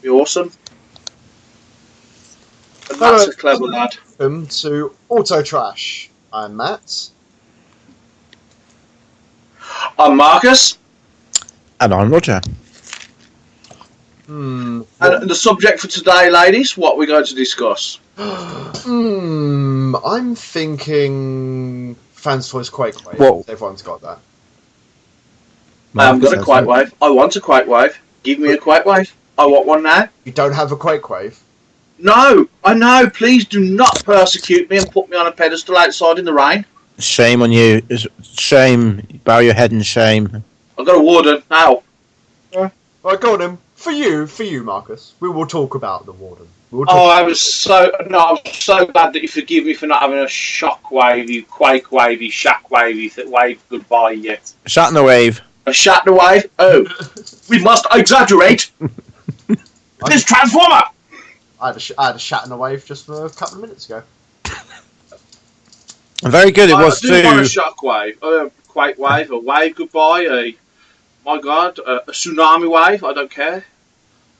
Be awesome. And Matt's a clever lad. Welcome to Autotrash. I'm Matt. I'm Marcus. And I'm Roger. And the subject for today, ladies, what we're going to discuss? I'm thinking Fans Toys Quake Wave. Whoa. Everyone's got that. I haven't got a Quake Wave. I want a Quake Wave. Give me a Quake Wave. I want one now. You don't have a Quake Wave? No, I know. Please do not persecute me and put me on a pedestal outside in the rain. Shame on you. Shame. Bow your head in shame. I've got a warden now. Right, go on then. For you, Marcus. We will talk about the warden. I'm so glad that you forgive me for not having a shockwave, you quake wavey, shack wavey, wave goodbye yet. Shatner wave. A Shatner wave? Oh, we must exaggerate. This transformer. I had a Shatner wave just a couple of minutes ago. Very good. It was I too. do want a shockwave, a quake wave, a wave goodbye, my God, a tsunami wave. I don't care.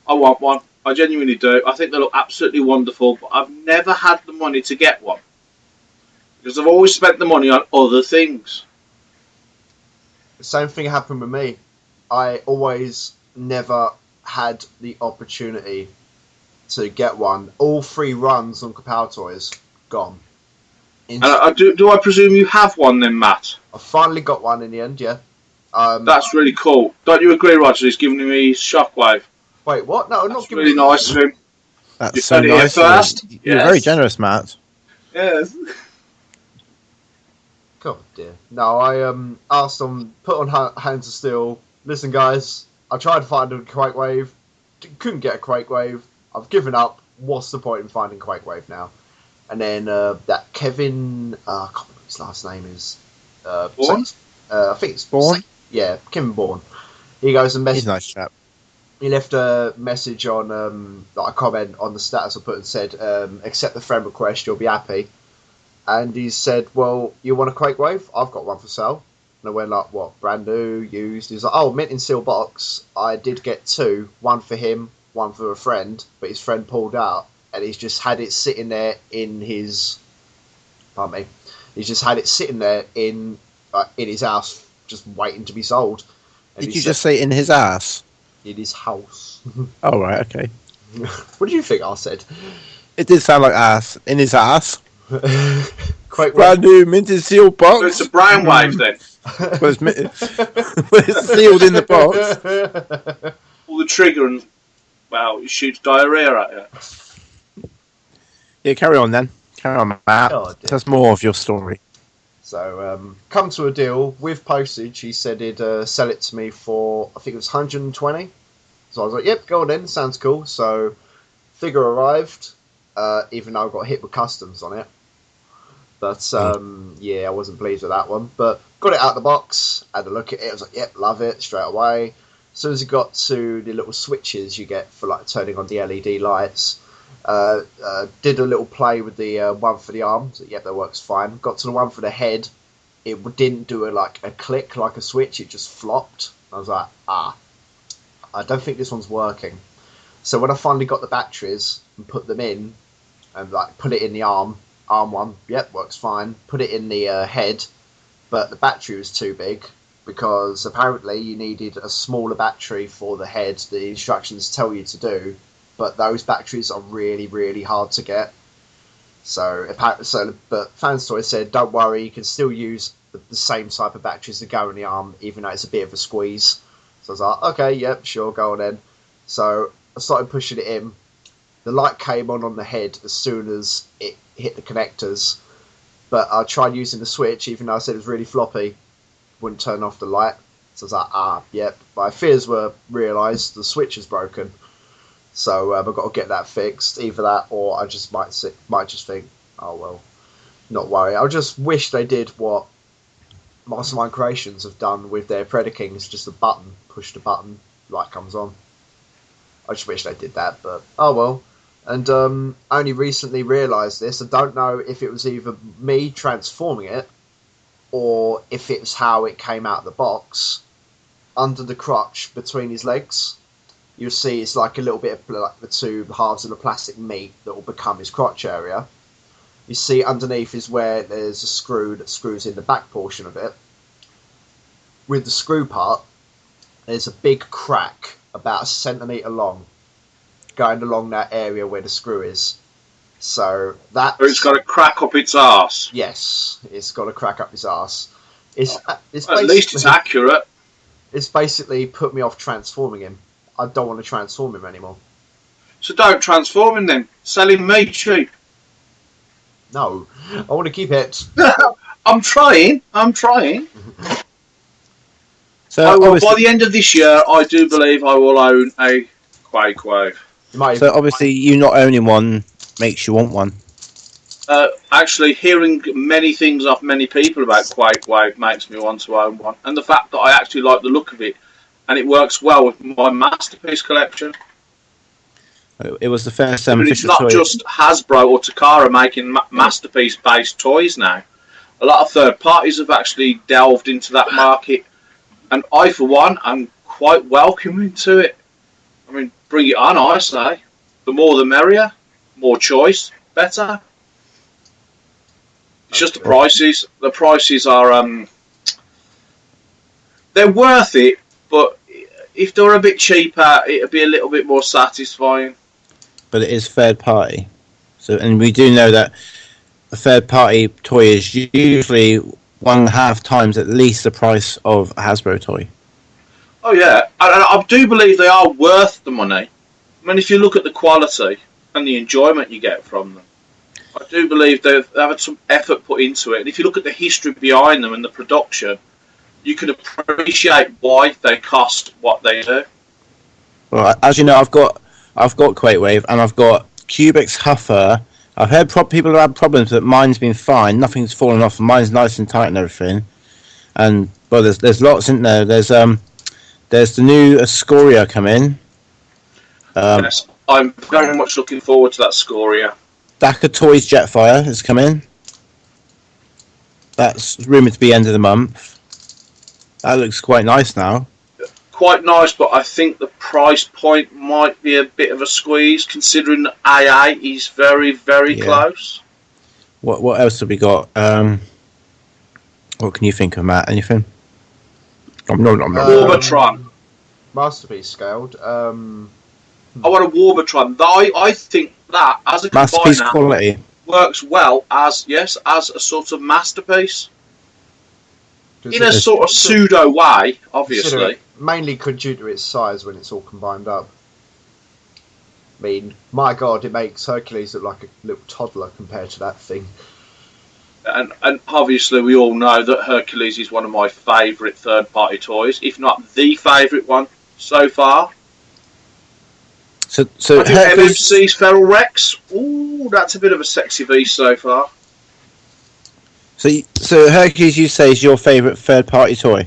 I want one. I genuinely do. I think they look absolutely wonderful, but I've never had the money to get one because I've always spent the money on other things. The same thing happened with me. I always never had the opportunity to get one. All 3 runs on Kapow Toys gone. Do I presume you have one then, Matt? I finally got one in the end, yeah. That's really cool. Don't you agree, Roger? He's giving me shockwave. Wait, what? No, I'm not That's giving really nice of him. That's You so heard it here nice. first. You're Yes. very generous, Matt. Yes. God dear. No, I asked them, put on Hands of Steel. Listen, guys, I tried to find a Quake Wave. Couldn't get a Quake Wave. I've given up. What's the point in finding Quake Wave now? And then that Kevin, I can't remember what his last name is. Bourne? I think it's Bourne? Yeah, Kevin Bourne. He goes and He's a nice chap. He left a message on, like a comment on the status I put and said, accept the friend request, you'll be happy. And he said, well, you want a Quake Wave? I've got one for sale. And I went like, what, brand new, used? He's like, oh, mint in seal box. I did get 2, one for him, one for a friend, but his friend pulled out. And he's just had it sitting there in his, pardon me, he's just had it sitting there in his house, just waiting to be sold. And Did you just say in his ass? In his house. Oh, right, okay. What do you think I said? It did sound like ass. In his ass. Quite Brand new minted seal box. So it's a brown wave then. Well, it's sealed in the box. Pull the trigger and, well, it shoots diarrhea at you. Yeah, carry on then. Carry on, Matt. Oh, dear. Tell us more of your story. So, come to a deal with postage. He said he'd sell it to me for, I think it was 120. So I was like, yep, go on then, sounds cool. So, figure arrived, even though I got hit with customs on it. But, yeah, I wasn't pleased with that one. But got it out of the box, had a look at it. I was like, yep, love it, straight away. As soon as it got to the little switches you get for like turning on the LED lights, did a little play with the one for the arm. So, yep, that works fine. Got to the one for the head. It didn't do a click like a switch. It just flopped. I was like, I don't think this one's working. So when I finally got the batteries and put them in, and put it in the arm one, yep, works fine. Put it in the head, but the battery was too big because apparently you needed a smaller battery for the head. The instructions tell you to do, but those batteries are really, really hard to get. But Fans Toys said, don't worry, you can still use the same type of batteries that go in the arm, even though it's a bit of a squeeze. So I was like, okay, yep, sure, go on then. So I started pushing it in. The light came on the head as soon as it hit the connectors. But I tried using the switch, even though I said it was really floppy. Wouldn't turn off the light. So I was like, yep. My fears were realised, the switch is broken. So I've got to get that fixed. Either that or I just might just think, oh well, not worry. I just wish they did what Mastermind Creations have done with their Predakings, just a button, push the button, light comes on. I just wish they did that, but oh well. And only recently realised this. I don't know if it was either me transforming it or if it's how it came out of the box. Under the crutch between his legs, you'll see it's like a little bit of like the two halves of the plastic meat that will become his crotch area. You see underneath is where there's a screw that screws in the back portion of it. With the screw part, there's a big crack about a centimetre long going along that area where the screw is. So that It's got a crack up its arse. Yes, it's got a crack up his arse. It's At least it's accurate. It's basically put me off transforming him. I don't want to transform him anymore. So don't transform him then. Sell him me cheap. No, I want to keep it. I'm trying. So By the end of this year, I do believe I will own a Quake Wave. So obviously, you not owning one makes you want one. Actually, hearing many things off many people about Quake Wave makes me want to own one. And the fact that I actually like the look of it, and it works well with my Masterpiece collection. It was the first But it's official not toy. just Hasbro or Takara making Masterpiece-based toys now. A lot of third parties have actually delved into that market. And I, for one, am quite welcoming to it. I mean, bring it on, I say. The more the merrier. More choice, better. It's just the prices. The prices are they're worth it, but if they were a bit cheaper, it'd be a little bit more satisfying. But it is third party. So, and we do know that a third party toy is usually 1.5 times at least the price of a Hasbro toy. Oh yeah, I do believe they are worth the money. I mean, if you look at the quality and the enjoyment you get from them, I do believe they've had some effort put into it. And if you look at the history behind them and the production, you can appreciate why they cost what they do. Well, as you know, I've got Quake Wave and I've got Cubics Huffer. I've heard people have had problems, but mine's been fine. Nothing's fallen off. Mine's nice and tight and everything. And well, there's lots in there. There's the new Escoria coming. Yes, I'm very much looking forward to that Scoria. Dakar Toys Jetfire is coming. That's rumoured to be end of the month. That looks quite nice now. Quite nice, but I think the price point might be a bit of a squeeze, considering that AA is very, very close. What else have we got? What can you think of, Matt? Anything? Warbatron. Masterpiece scaled. I want a Warbatron. I think that, as a Masterpiece combiner, quality. works well as a sort of masterpiece. In a sort of pseudo way, obviously. Mainly due to its size when it's all combined up. I mean, my God, it makes Hercules look like a little toddler compared to that thing. And obviously we all know that Hercules is one of my favourite third-party toys, if not the favourite one so far. So Hercules... MMC's Feral Rex. Ooh, that's a bit of a sexy beast so far. So Hercules, you say, is your favourite third-party toy?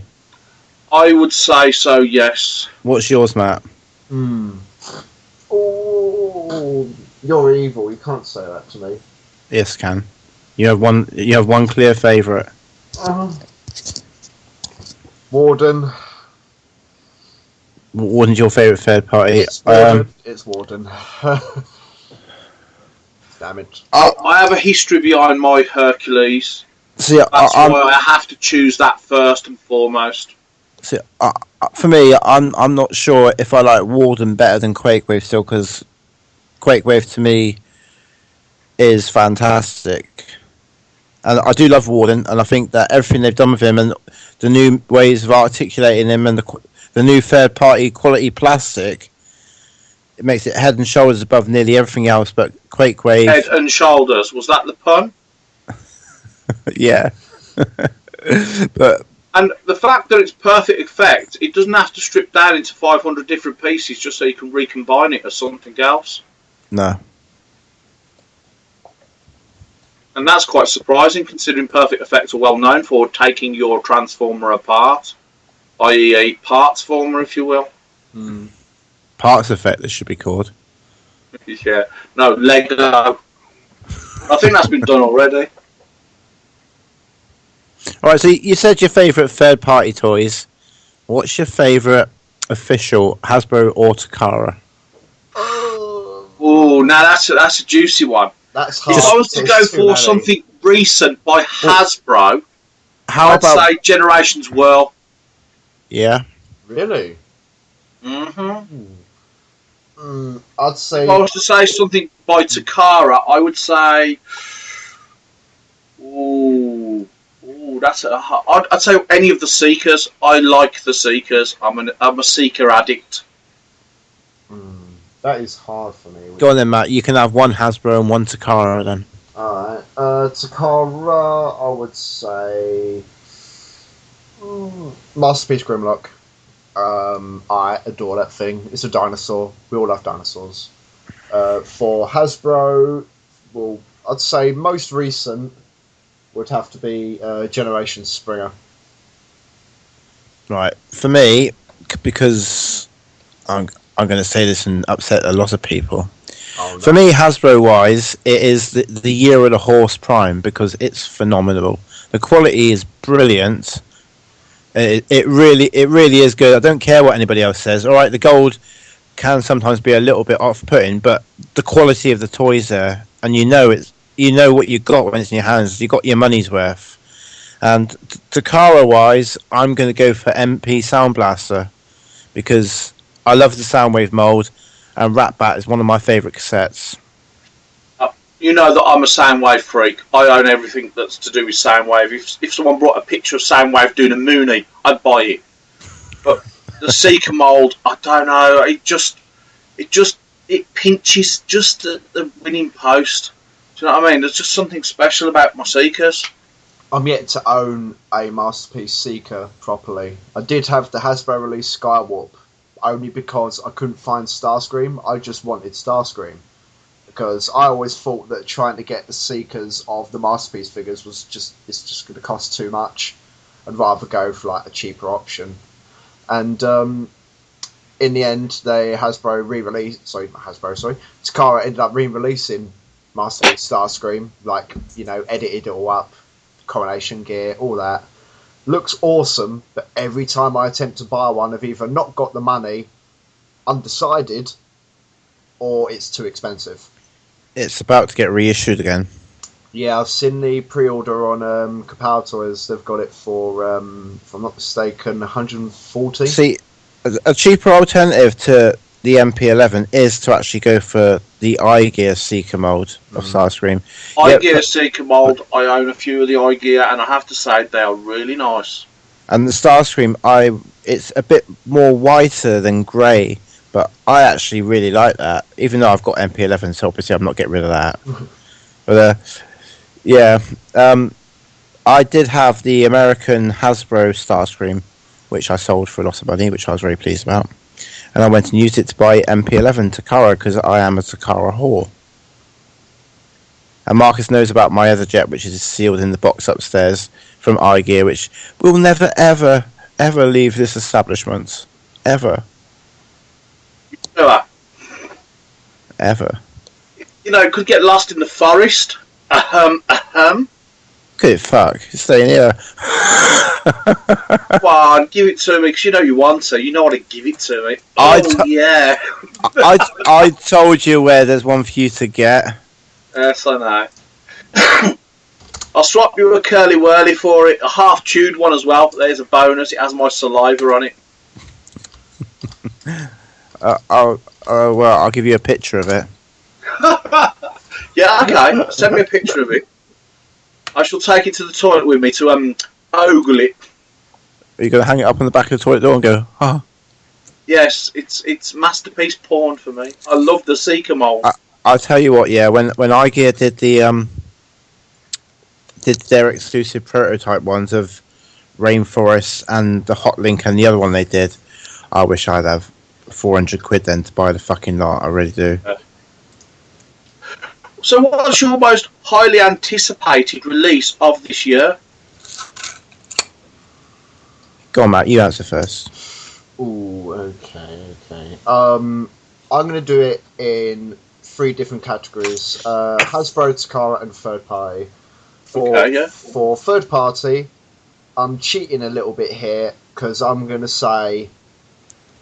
I would say so, yes. What's yours, Matt? Oh, you're evil. You can't say that to me. Yes, can. You have one clear favourite. Warden. Warden's your favourite third-party. It's Warden. Damn it. I have a history behind my Hercules. See, That's why I have to choose that first and foremost. See, for me, I'm not sure if I like Warden better than Quake Wave still, because Quake Wave to me is fantastic, and I do love Warden, and I think that everything they've done with him and the new ways of articulating him and the new third-party quality plastic, it makes it head and shoulders above nearly everything else. But Quake Wave, Head and shoulders, was that the pun? yeah. But and the fact that it's perfect effect, it doesn't have to strip down into 500 different pieces just so you can recombine it as something else. no. And that's quite surprising, considering Perfect Effects are well known for taking your Transformer apart, i.e. a parts former, if you will. Parts Effect, this should be called. Yeah. No, Lego. I think that's been done already. Alright, so you said your favourite third-party toys. What's your favourite official, Hasbro or Takara? Oh, now that's a juicy one. That's hard. If I was to go for something recent by Hasbro, I'd say Generations Whirl. Yeah. Really? I'd say. If I was to say something by Takara, I would say. I'd say any of the Seekers. I like the Seekers. I'm a Seeker addict. That is hard for me. Go on then, Matt. You can have one Hasbro and one Takara then. Alright. Takara, I would say. Masterpiece Grimlock. I adore that thing. It's a dinosaur. We all love dinosaurs. For Hasbro, well, I'd say most recent would have to be Generation Springer. Right. For me, because I'm going to say this and upset a lot of people. Oh, no. For me, Hasbro-wise, it is the year of the HoS Prime because it's phenomenal. The quality is brilliant. It really is good. I don't care what anybody else says. All right, the gold can sometimes be a little bit off-putting, but the quality of the toys there, and you know what you got when it's in your hands. You got your money's worth. And Takara-wise, I'm going to go for MP Sound Blaster because I love the Soundwave mold, and Rat Bat is one of my favourite cassettes. You know that I'm a Soundwave freak. I own everything that's to do with Soundwave. If someone brought a picture of Soundwave doing a Mooney, I'd buy it. But the Seeker mold, I don't know. It pinches just at the winning post. Do you know what I mean? There's just something special about my Seekers. I'm yet to own a Masterpiece Seeker properly. I did have the Hasbro release Skywarp, only because I couldn't find Starscream. I just wanted Starscream. Because I always thought that trying to get the Seekers of the Masterpiece figures it's just going to cost too much. I'd rather go for like a cheaper option. And in the end, Takara ended up re-releasing Masterpiece Starscream, edited it all up, coronation gear, all that. Looks awesome, but every time I attempt to buy one, I've either not got the money, undecided, or it's too expensive. It's about to get reissued again. Yeah, I've seen the pre-order on Kapow Toys. They've got it for, if I'm not mistaken, 140. See, a cheaper alternative to the MP11 is to actually go for the iGear Seeker mold of Starscream. iGear Seeker mold, I own a few of the iGear, and I have to say they are really nice. And the Starscream, it's a bit more whiter than grey, but I actually really like that. Even though I've got MP11, so obviously I'm not getting rid of that. But I did have the American Hasbro Starscream, which I sold for a lot of money, which I was very pleased about. And I went and used it to buy MP11 Takara because I am a Takara whore. And Marcus knows about my other jet, which is sealed in the box upstairs from iGear, which will never, ever, ever leave this establishment. Ever. Ever. You know, could get lost in the forest. Good fuck. You're staying here. Come on, give it to me, because you know you want to. You know how to give it to me. Yeah. I told you where there's one for you to get. Yes, I know. I'll swap you a curly whirly for it. A half-chewed one as well. There's a bonus. It has my saliva on it. I'll give you a picture of it. Yeah, okay. Send me a picture of it. I shall take it to the toilet with me to ogle it. Are you going to hang it up on the back of the toilet door and go, huh? Yes, it's masterpiece porn for me. I love the Seeker mold. I'll tell you what, yeah, when iGear did their exclusive prototype ones of Rainforest and the Hot Link and the other one they did, I wish I'd have 400 quid then to buy the fucking lot. I really do. So what's your most highly anticipated release of this year? Go on, Matt, you answer first. Ooh, okay. I'm going to do it in 3 different categories. Hasbro, Takara, and third party. For third party, I'm cheating a little bit here, because I'm going to say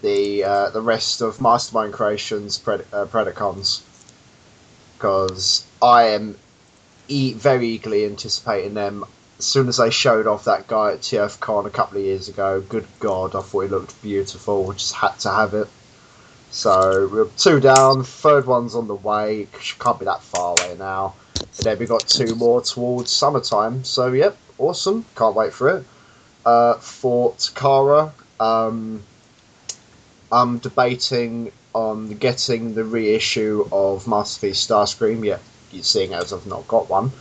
the rest of Mastermind Creations Predacons, because I am very eagerly anticipating them. As soon as they showed off that guy at TFCon a couple of years ago, good God, I thought he looked beautiful. Just had to have it. So we're 2 down, third one's on the way. Can't be that far away now. And then we got 2 more towards summertime. So yep, awesome. Can't wait for it. For Takara, I'm debating on getting the reissue of Masterpiece Starscream. Yeah, you're seeing as I've not got one.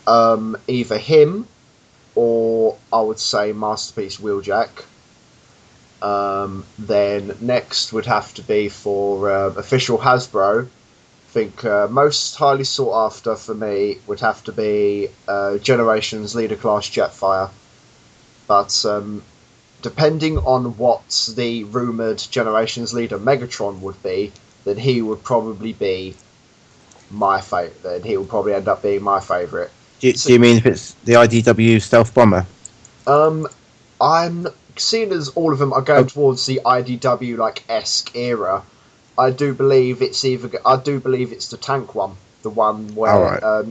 Either him or I would say Masterpiece Wheeljack. Then next would have to be for official Hasbro. I think most highly sought after for me would have to be Generations Leader Class Jetfire. But depending on what the rumoured Generations Leader Megatron would be, then he would probably be my favourite. Then he would probably end up being my favourite. Do you mean if it's the IDW Stealth Bomber? I'm seeing as all of them are going towards the IDW esque era. I do believe it's the tank one, the one where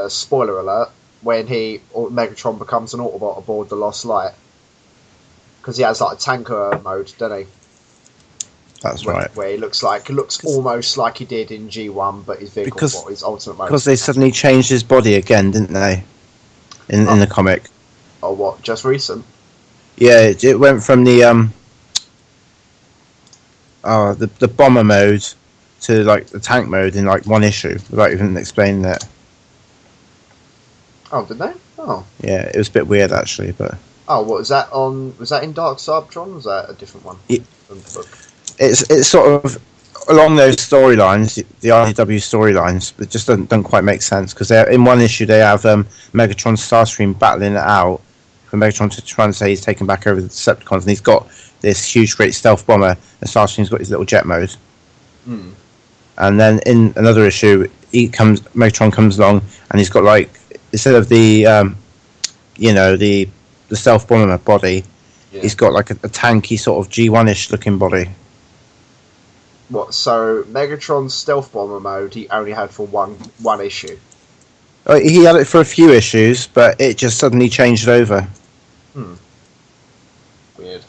spoiler alert, when Megatron becomes an Autobot aboard the Lost Light, because he has a tanker mode, doesn't he? That's right. Where he looks almost like he did in G1, but his vehicle his ultimate mode. Because they suddenly changed his body again, didn't they? In the comic. Oh, what? Just recent? Yeah, it went from the bomber mode to the tank mode in one issue, without even explaining it. Oh, did they? Oh. Yeah, it was a bit weird actually, but. Oh, what was that on? Was that in Dark Cybertron? Or was that a different one? Yeah. It's sort of along those storylines, the IDW storylines, but just don't quite make sense, because in one issue they have Megatron Starscream battling it out for Megatron to try and say he's taken back over the Decepticons, and he's got this huge great stealth bomber, and Starscream's got his little jet mode. Mm. And then in another issue, Megatron comes along, and he's got instead of the the stealth bomber body, he's got a tanky sort of G1-ish looking body. What? So Megatron's stealth bomber mode he only had for one issue. He had it for a few issues, but it just suddenly changed over. Weird.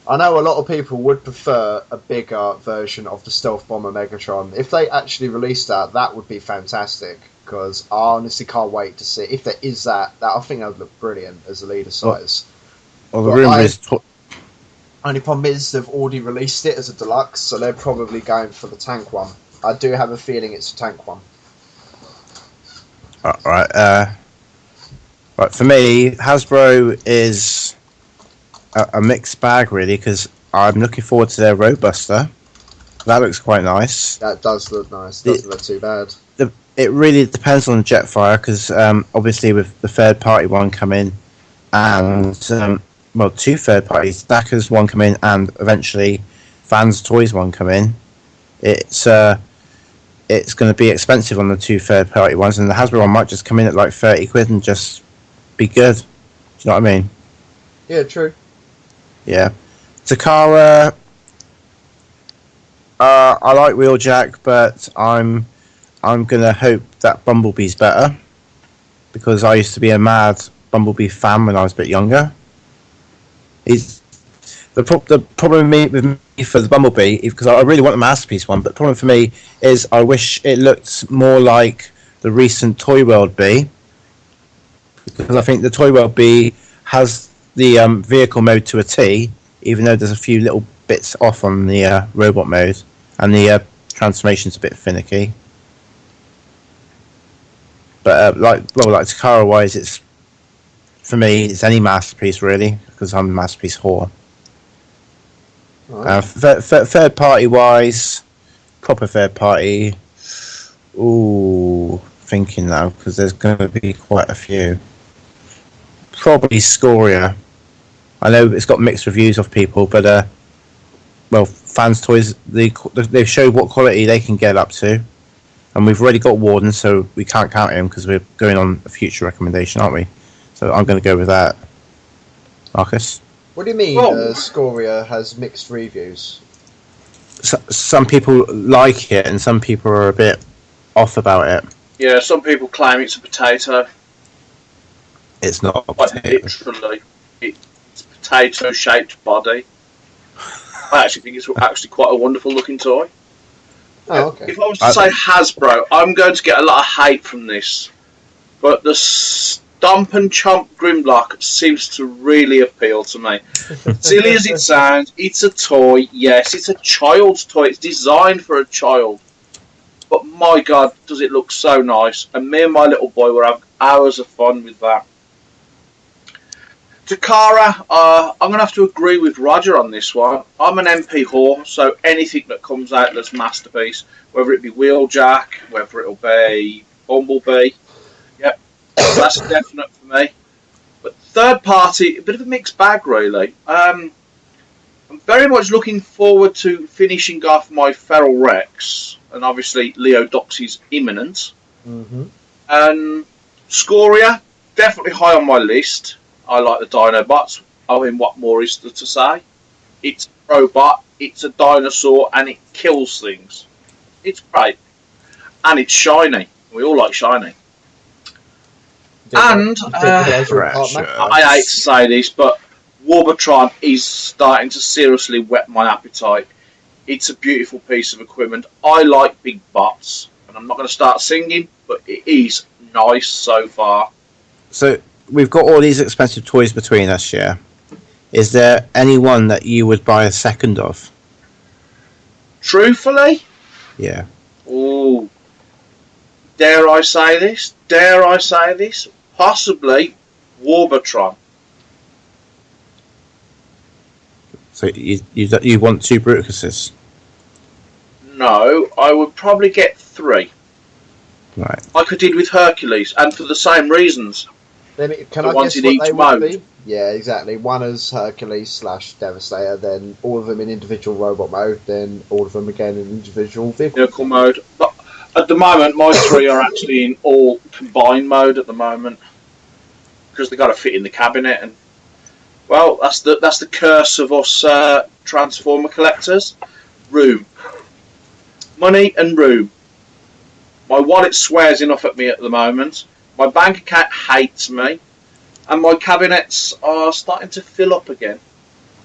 I know a lot of people would prefer a bigger version of the stealth bomber Megatron. If they actually released that would be fantastic. Because I honestly can't wait to see if there is that. I think that would look brilliant as a leader size. Well, the rumour is. Only problem is they've already released it as a deluxe, so they're probably going for the tank one. I do have a feeling it's a tank one. Right. For me, Hasbro is a mixed bag really, because I'm looking forward to their Roadbuster. That looks quite nice. That does look nice. Doesn't look too bad. It really depends on Jetfire, because obviously with the third party one coming, and 2 third parties, Stackers one come in, and eventually Fans Toys one come in. It's going to be expensive on the 2 third party ones, and the Hasbro one might just come in at £30 and just be good. Do you know what I mean? Yeah, true. Yeah, Takara. I like Wheeljack, but I'm gonna hope that Bumblebee's better, because I used to be a mad Bumblebee fan when I was a bit younger. The problem with me for the Bumblebee, because I really want the Masterpiece one, but the problem for me is I wish it looked more like the recent Toy World Bee, because I think the Toy World Bee has the vehicle mode to a T, even though there's a few little bits off on the robot mode, and the transformation's a bit finicky. But Takara wise, it's for me it's any Masterpiece really, because I'm a Masterpiece whore. Right. Third party wise, proper third party. Ooh, thinking now, because there's going to be quite a few. Probably Scoria. I know it's got mixed reviews of people, but Fans Toys, they've showed what quality they can get up to, and we've already got Warden, so we can't count him because we're going on a future recommendation, aren't we? So I'm going to go with that. Marcus? What do you mean Well- Scoria has mixed reviews? Some people like it, and some people are a bit off about it. Yeah, some people claim it's a potato. It's not a Like, potato. literally, it's a potato-shaped body. I actually think it's actually quite a wonderful looking toy. Oh, okay. If I was to say Hasbro, I'm going to get a lot of hate from this. But the Stomp and Chomp Grimlock seems to really appeal to me. Silly as it sounds, it's a toy. Yes, it's a child's toy. It's designed for a child. But my God, does it look so nice. And me and my little boy will have hours of fun with that. Takara, I'm going to have to agree with Roger on this one. I'm an MP whore, so anything that comes out that's masterpiece, whether it be Wheeljack, whether it'll be Bumblebee, yep, that's a definite for me. But third party, a bit of a mixed bag, really. I'm very much looking forward to finishing off my Feral Rex, and obviously Leo Doxy's imminent. Mm-hmm. And Scoria, definitely high on my list. I like the Dinobots. I mean, what more is there to say? It's a robot, it's a dinosaur, and it kills things. It's great. And it's shiny. We all like shiny. And I hate to say this, but Warbatron is starting to seriously whet my appetite. It's a beautiful piece of equipment. I like big bots, and I'm not going to start singing, but it is nice so far. So we've got all these expensive toys between us, yeah? Is there any one that you would buy a second of? Truthfully? Yeah. Ooh. Dare I say this? Dare I say this? Possibly Warbatron. So you want two Brutuses? No, I would probably get 3. Right. Like I did with Hercules, and for the same reasons. Then can The I ones guess in what each they would mode. be? Yeah, exactly. One as Hercules / Devastator, then all of them in individual robot mode, then all of them again in individual vehicle. Vehicle mode. But at the moment, my 3 are actually in all combined mode at the moment. Because they've got to fit in the cabinet. And well, that's the curse of us Transformer collectors. Room. Money and room. My wallet swears enough at me at the moment. My bank account hates me. And my cabinets are starting to fill up again.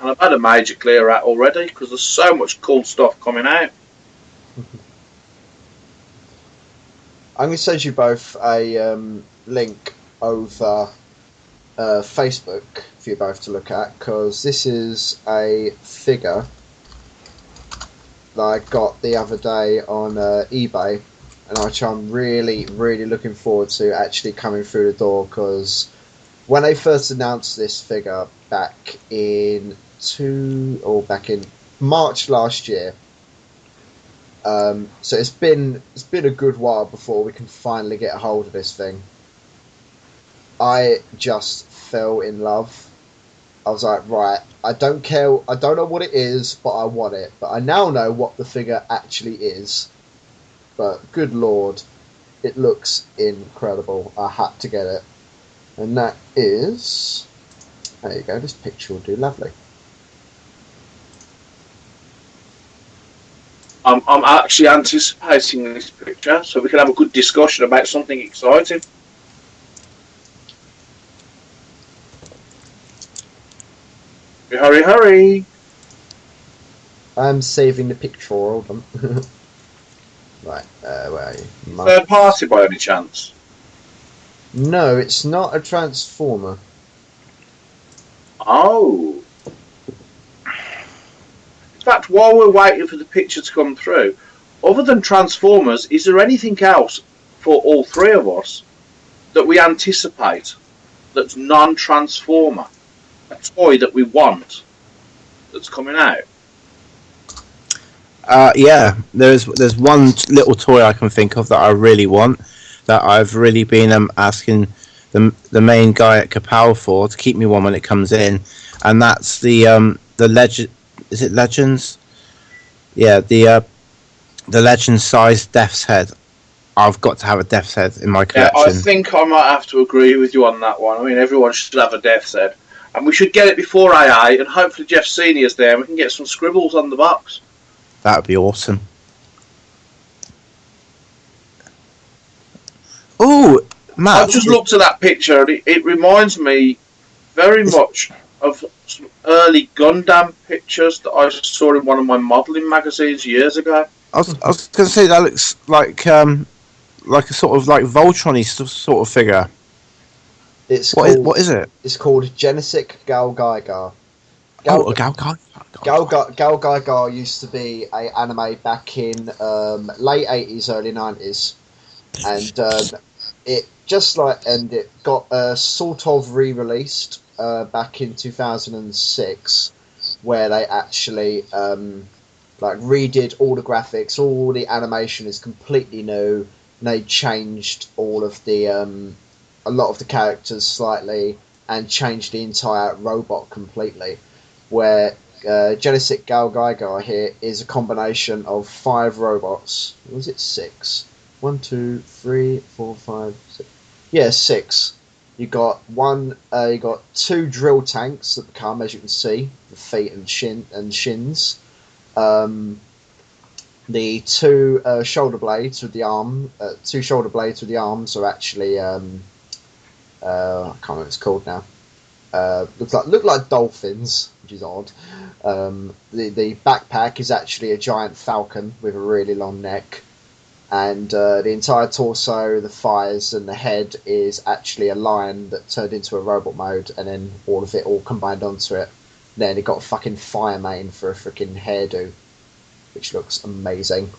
And I've had a major clear out already because there's so much cool stuff coming out. I'm going to send you both a link over Facebook for you both to look at, because this is a figure that I got the other day on eBay, and which I'm really, really looking forward to actually coming through the door, because when they first announced this figure back in March last year, so it's been a good while before we can finally get a hold of this thing. I just fell in love. I was like, right, I don't care, I don't know what it is, but I want it. But I now know what the figure actually is. But good lord, it looks incredible. I had to get it. And that is, there you go, this picture will do lovely. I'm actually anticipating this picture so we can have a good discussion about something exciting. Hurry, hurry! I'm saving the picture, hold on. Right, where are you? Third party by any chance? No, it's not a Transformer. Oh. In fact, while we're waiting for the picture to come through, other than Transformers, is there anything else for all 3 of us that we anticipate that's non-Transformer? A toy that we want that's coming out? Yeah, there's one little toy I can think of that I really want, that I've really been asking the main guy at Kapow for to keep me one when it comes in, and that's the legend. Is it Legends? Yeah, the Legend sized Death's Head. I've got to have a Death's Head in my collection. Yeah, I think I might have to agree with you on that one. I mean, everyone should have a Death's Head. And we should get it before AA, and hopefully Jeff Senior's there, and we can get some scribbles on the box. That would be awesome. Oh, Matt! I've just looked at that picture, and it reminds me very much of some early Gundam pictures that I saw in one of my modelling magazines years ago. I was going to say that looks like a sort of like Voltron-y sort of figure. What is it? It's called Genesis Gal Gaigar. Gal Gaigar used to be an anime back in late 80s, early 90s, and it got sort of re-released back in 2006, where they actually redid all the graphics, all the animation is completely new. And they changed all of the a lot of the characters slightly and changed the entire robot completely. Where Genesis Gal Gaigar here is a combination of 5 robots. Was it 6? 1, 2, 3, 4, 5, 6. Yeah, 6. You got 2 drill tanks that become, as you can see, the feet and shins. The 2 shoulder blades with the arm, 2 shoulder blades with the arms are actually I can't remember what it's called now. Look like dolphins, which is odd. The backpack is actually a giant falcon with a really long neck, and the entire torso, the thighs, and the head is actually a lion that turned into a robot mode, and then all of it all combined onto it. Then it got a fucking fire mane for a freaking hairdo, which looks amazing.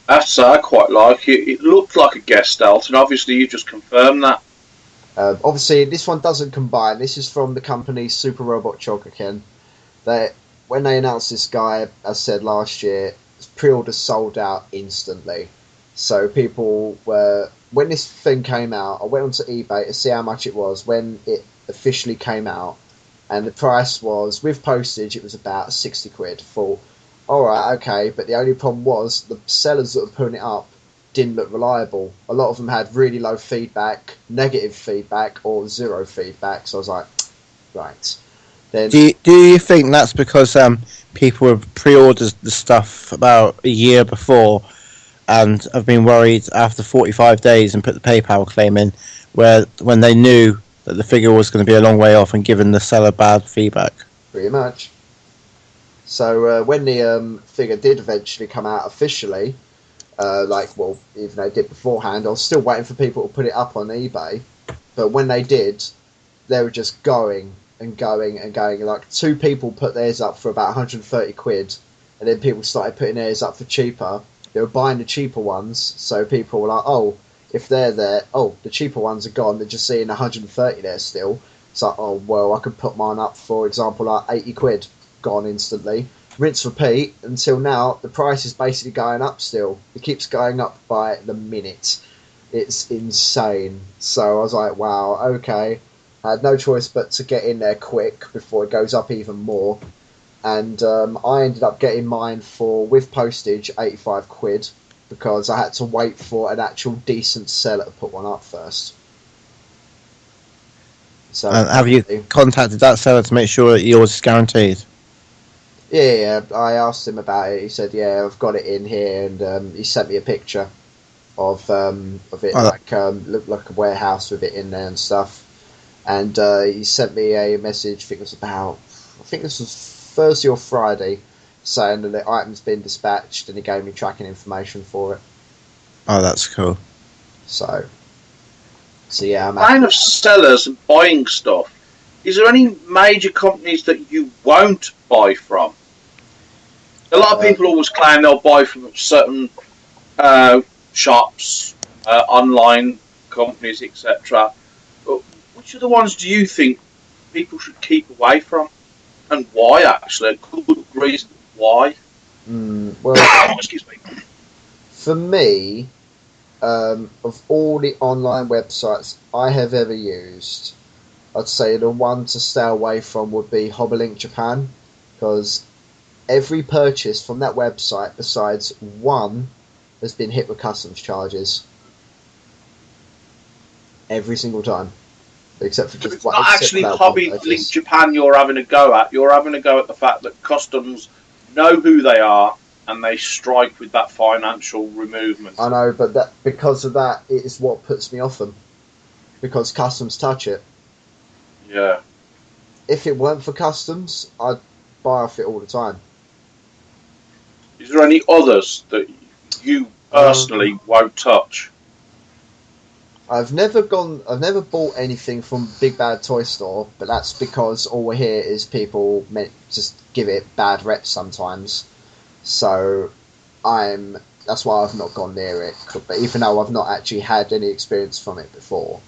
That's I quite like it. It looked like a guest alt, and obviously you just confirmed that. Obviously, this one doesn't combine. This is from the company Super Robot Chogokin. When they announced this guy, as I said last year, pre-orders sold out instantly. So people were... When this thing came out, I went onto eBay to see how much it was when it officially came out. And the price was, with postage, it was about 60 quid. Thought, alright, okay, but the only problem was the sellers that were putting it up didn't look reliable. A lot of them had really low feedback, negative feedback, or 0 feedback. So I was like, right. Then, do you think that's because people have pre-ordered the stuff about a year before and have been worried after 45 days and put the PayPal claim in, when they knew that the figure was going to be a long way off and given the seller bad feedback? Pretty much. So when the figure did eventually come out officially, even though it did beforehand, I was still waiting for people to put it up on eBay. But when they did, they were just going and going and going. Like 2 people put theirs up for about 130 quid, and then people started putting theirs up for cheaper. They were buying the cheaper ones, so people were like, oh, if they're there, oh, the cheaper ones are gone, they're just seeing 130 there still. It's like, oh, well, I could put mine up, for example, like 80 quid, gone instantly. Rinse, repeat, until now, the price is basically going up still. It keeps going up by the minute. It's insane. So I was like, wow, okay. I had no choice but to get in there quick before it goes up even more. And I ended up getting mine for, with postage, 85 quid, because I had to wait for an actual decent seller to put one up first. So, have you contacted that seller to make sure that yours is guaranteed? Yeah, I asked him about it. He said, yeah, I've got it in here, and he sent me a picture of it, looked like a warehouse with it in there and stuff. And he sent me a message, I think this was Thursday or Friday, saying that the item's been dispatched, and he gave me tracking information for it. Oh, that's cool. So yeah, I'm Line of sellers and buying stuff. Is there any major companies that you won't buy from? A lot of people always claim they'll buy from certain shops, online companies, etc. Which of the ones do you think people should keep away from, and why? Actually, a good reason why. Well, excuse me. For me, of all the online websites I have ever used, I'd say the one to stay away from would be Hobbylink Japan, because every purchase from that website besides one has been hit with customs charges. Every single time. Except for So just it's not actually that Hobby one Link Japan you're having a go at. You're having a go at the fact that customs know who they are and they strike with that financial removement. I know, but that because of that, it is what puts me off them. Because customs touch it. Yeah. If it weren't for customs, I'd buy off it all the time. Is there any others that you personally won't touch? I've never bought anything from Big Bad Toy Store, but that's because all we hear is people just give it bad reps sometimes. So that's why I've not gone near it. But even though I've not actually had any experience from it before,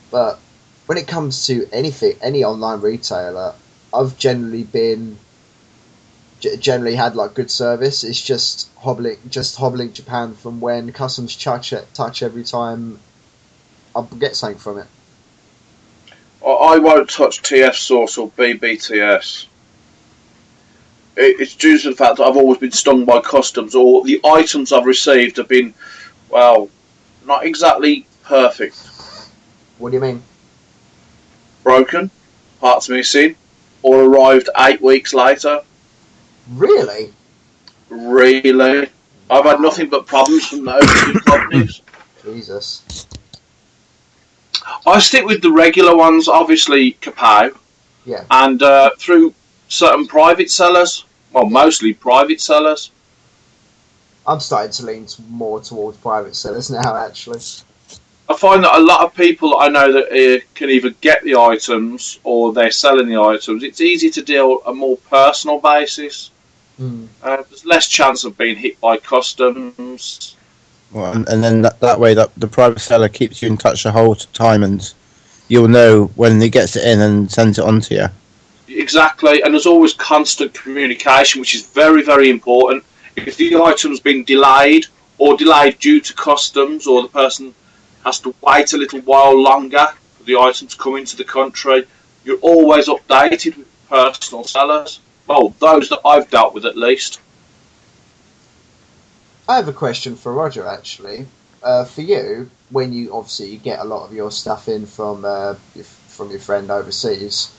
but when it comes to any online retailer, I've generally had like good service. It's just Hobbling Japan from when customs touch every time I'll get something from it. I won't touch TF Source or BBTS. It's due to the fact that I've always been stung by customs, or the items I've received have been, well, not exactly perfect. What do you mean? Broken, parts missing, or arrived 8 weeks later. Really? Really? I've had nothing but problems from those two companies. Jesus. I stick with the regular ones, obviously Kapow, Yeah. and through certain private sellers, well, mostly private sellers. I'm starting to lean more towards private sellers now, actually. I find that a lot of people I know that can either get the items or they're selling the items. It's easy to deal a more personal basis. There's less chance of being hit by customs. Well, and then that way, the private seller keeps you in touch the whole time, and you'll know when he gets it in and sends it on to you. Exactly, and there's always constant communication, which is very, very important. If the item's been delayed or delayed due to customs, or the person has to wait a little while longer for the item to come into the country, you're always updated with personal sellers. Well, those that I've dealt with at least. I have a question for Roger, actually. For you, when you get a lot of your stuff in from your friend overseas,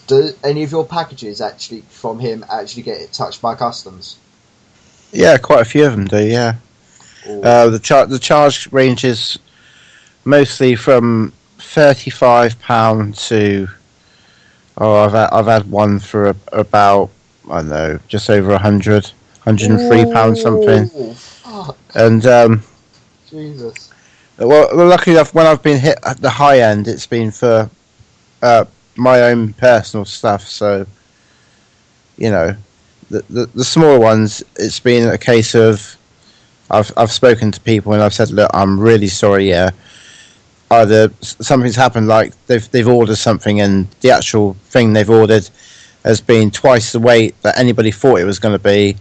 do any of your packages actually from him actually get touched by customs? Yeah, quite a few of them do. Yeah, the charge ranges mostly from £35 to I've had one for about, I don't know, just over £103 something. Fuck. And Jesus. well, luckily enough, when I've been hit at the high end, it's been for my own personal stuff. So, you know, the smaller ones, it's been a case of I've spoken to people and I've said, look, I'm really sorry. Yeah, either something's happened, like they've ordered something and the actual thing they've ordered has been twice the weight that anybody thought it was going to be,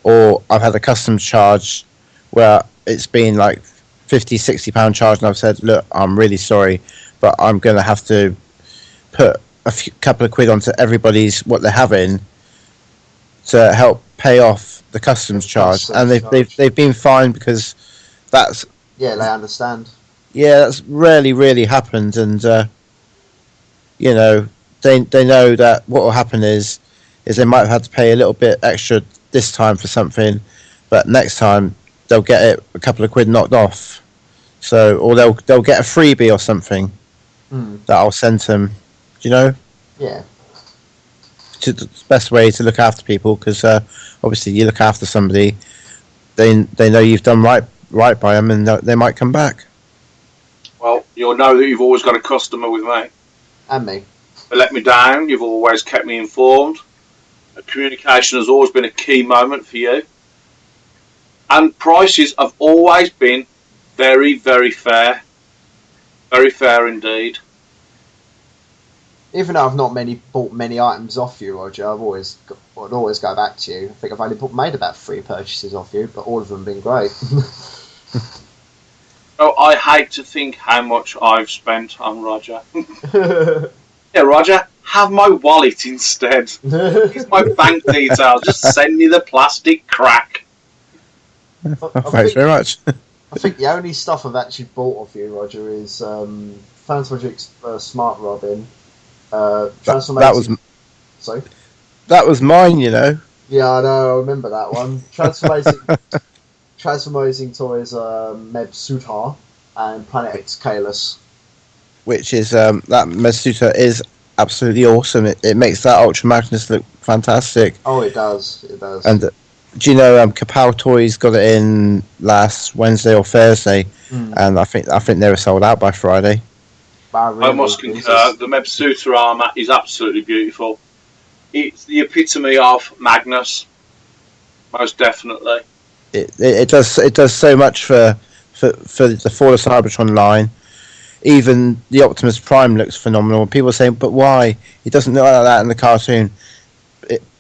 or I've had a customs charge where it's been like £50-60 charge, and I've said, look, I'm really sorry, but I'm going to have to put couple of quid onto everybody's what they're having to help pay off the customs charge, and they've been fine, because that's they understand. Yeah, that's really happened, and you know, they know that what will happen is they might have had to pay a little bit extra this time for something, but next time they'll get it a couple of quid knocked off. So, or they'll get a freebie or something that I'll send them. Do you know? Yeah. It's the best way to look after people, because obviously you look after somebody, they know you've done right by them, and they might come back. Well, you'll know that you've always got a customer with me. And me. They let me down. You've always kept me informed. Communication has always been a key moment for you. And prices have always been very, very fair. Very fair indeed. Even though I've not bought many items off you, Roger, I'd always go back to you. I think I've only made about 3 purchases off you, but all of them have been great. Oh, I hate to think how much I've spent on Roger. Yeah, Roger, have my wallet instead. Here's my bank details. Just send me the plastic crack. Thanks very much. I think the only stuff I've actually bought off you, Roger, is Fantasmagic's Smart Robin. That was Sorry? that was mine, you know. Yeah, I know. I remember that one. Transforming Toys Meb Sutar and Planet X Kalos. Which is that Mesuta is absolutely awesome. It makes that Ultra Magnus look fantastic. Oh, it does. It does. And do you know Kapow Toys got it in last Wednesday or Thursday, and I think they were sold out by Friday. I must concur. The Mebsuta armour is absolutely beautiful. It's the epitome of Magnus, most definitely. It does so much for the Force Cybertron line. Even the Optimus Prime looks phenomenal. People are saying, but why? It doesn't look like that in the cartoon.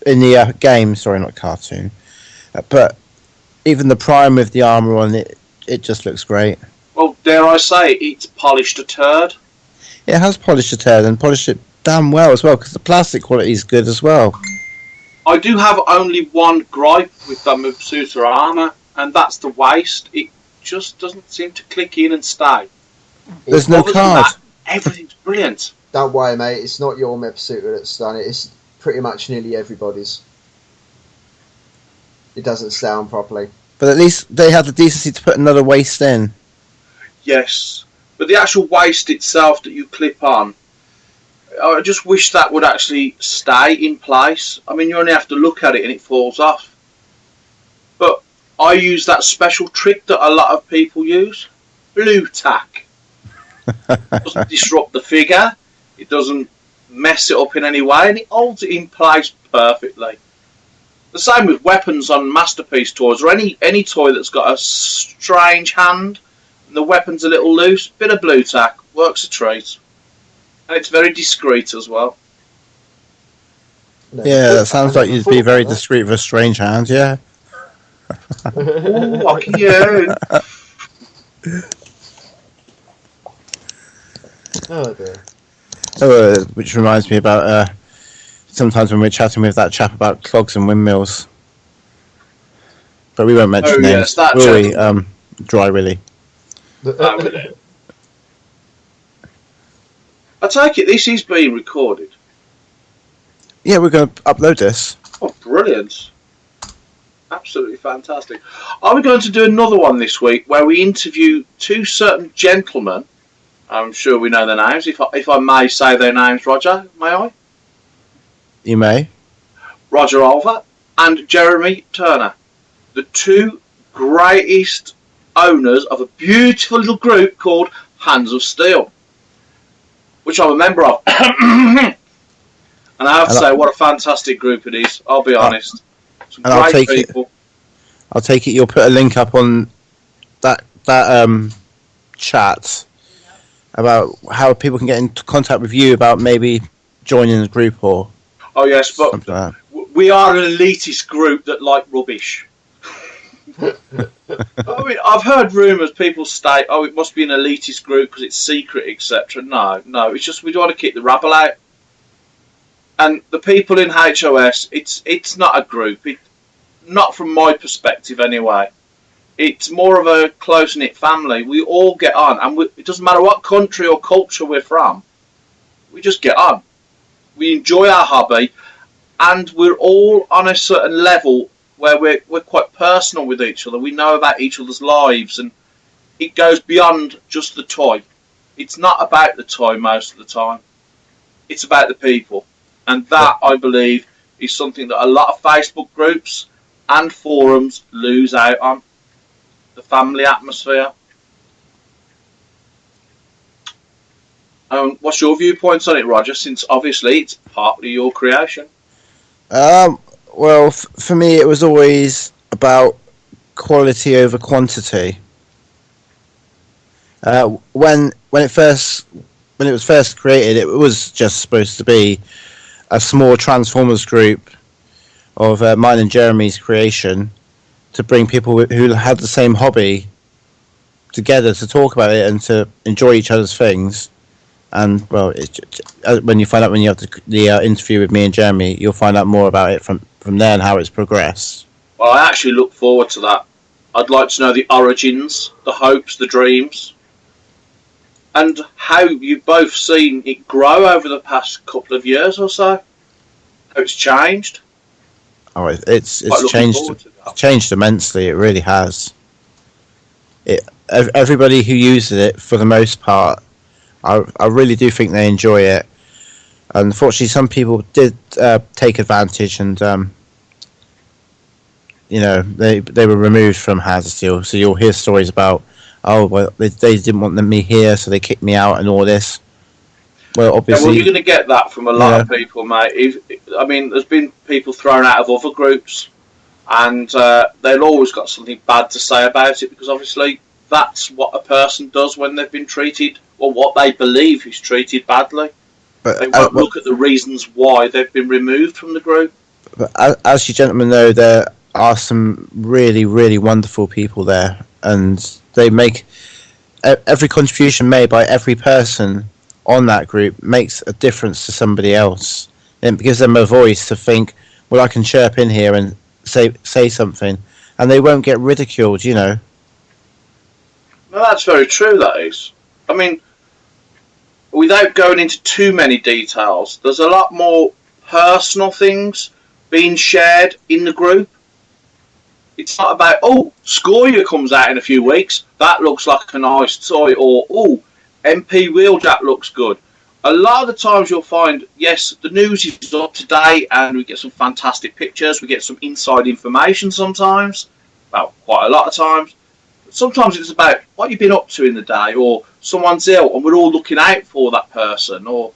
In the game, sorry, not cartoon. But even the Prime with the armour on it just looks great. Well, dare I say, it's polished a turd. It has polished a turd and polished it damn well as well, because the plastic quality is good as well. I do have only one gripe with the Mebsuta armour, and that's the waist. It just doesn't seem to click in and stay. There's no card. Everything's brilliant. Don't worry, mate. It's not your Mebsuta that's done it. It's pretty much nearly everybody's. It doesn't sound properly. But at least they had the decency to put another waist in. Yes. But the actual waist itself that you clip on, I just wish that would actually stay in place. I mean, you only have to look at it and it falls off. But I use that special trick that a lot of people use. Blue tack. It doesn't disrupt the figure. It doesn't mess it up in any way. And it holds it in place perfectly. The same with weapons on Masterpiece toys, or any toy that's got a strange hand and the weapon's a little loose. Bit of blue tack works a treat, and it's very discreet as well. Yeah, that sounds like you'd be very discreet with a strange hand. Yeah. Ooh, lucky you. Oh dear. Which reminds me about sometimes when we're chatting with that chap about clogs and windmills. But we won't mention names. Yes, will we? Dry Willy. I take it this is being recorded. Yeah, we're going to upload this. Oh, brilliant. Absolutely fantastic. Are we going to do another one this week where we interview two certain gentlemen? I'm sure we know their names. If I may say their names, Roger, may I? You may. Roger Olver and Jeremy Turner. The two greatest owners of a beautiful little group called Hands of Steel, which I'm a member of. And I have to say, what a fantastic group it is. I'll be honest. Some great people. I'll take it. You'll put a link up on that chat about how people can get in contact with you about maybe joining the group or. Oh yes, but like we are an elitist group that like rubbish. I mean, I've heard rumours people state, "Oh, it must be an elitist group because it's secret, etc." No, it's just we want to keep the rabble out. And the people in HoS, it's not a group. Not from my perspective, anyway. It's more of a close-knit family. We all get on, and it doesn't matter what country or culture we're from. We just get on. We enjoy our hobby, and we're all on a certain level where we're quite personal with each other. We know about each other's lives, and it goes beyond just the toy. It's not about the toy most of the time. It's about the people. And that, I believe, is something that a lot of Facebook groups and forums lose out on. The family atmosphere. What's your viewpoints on it, Roger, since obviously it's partly your creation? Well, for me, it was always about quality over quantity. When it was first created, it was just supposed to be a small Transformers group of mine and Jeremy's creation to bring people who had the same hobby together to talk about it and to enjoy each other's things. And well, when you find out when you have the interview with me and Jeremy, you'll find out more about it from there and how it's progressed. Well, I actually look forward to that. I'd like to know the origins, the hopes, the dreams. and how you've both seen it grow over the past couple of years or so. How it's changed. Oh, it's Quite looking changed forward to that. changed immensely. It really has. Everybody who uses it, for the most part, I really do think they enjoy it. Unfortunately, some people did take advantage, and they were removed from Hands of Steel. So you'll hear stories about, oh, well, they didn't want me here, so they kicked me out, and all this. Well, obviously, you're going to get that from a lot of people, mate. There's been people thrown out of other groups, and they've always got something bad to say about it, because obviously that's what a person does when they've been treated, or what they believe is treated badly. but, They won't look at the reasons why they've been removed from the group. but as you gentlemen know, there are some really, really wonderful people there, and they make every contribution made by every person on that group makes a difference to somebody else, and it gives them a voice to think, well, I can chirp in here and say something, and they won't get ridiculed. No, that's very true, that is. I mean, without going into too many details, there's a lot more personal things being shared in the group. It's not about, oh, Scoria comes out in a few weeks, that looks like a nice toy, or, oh, MP Wheeljack looks good. A lot of the times you'll find, yes, the news is up to date, and we get some fantastic pictures, we get some inside information sometimes, well, quite a lot of times. Sometimes it's about what you've been up to in the day, or someone's ill and we're all looking out for that person, or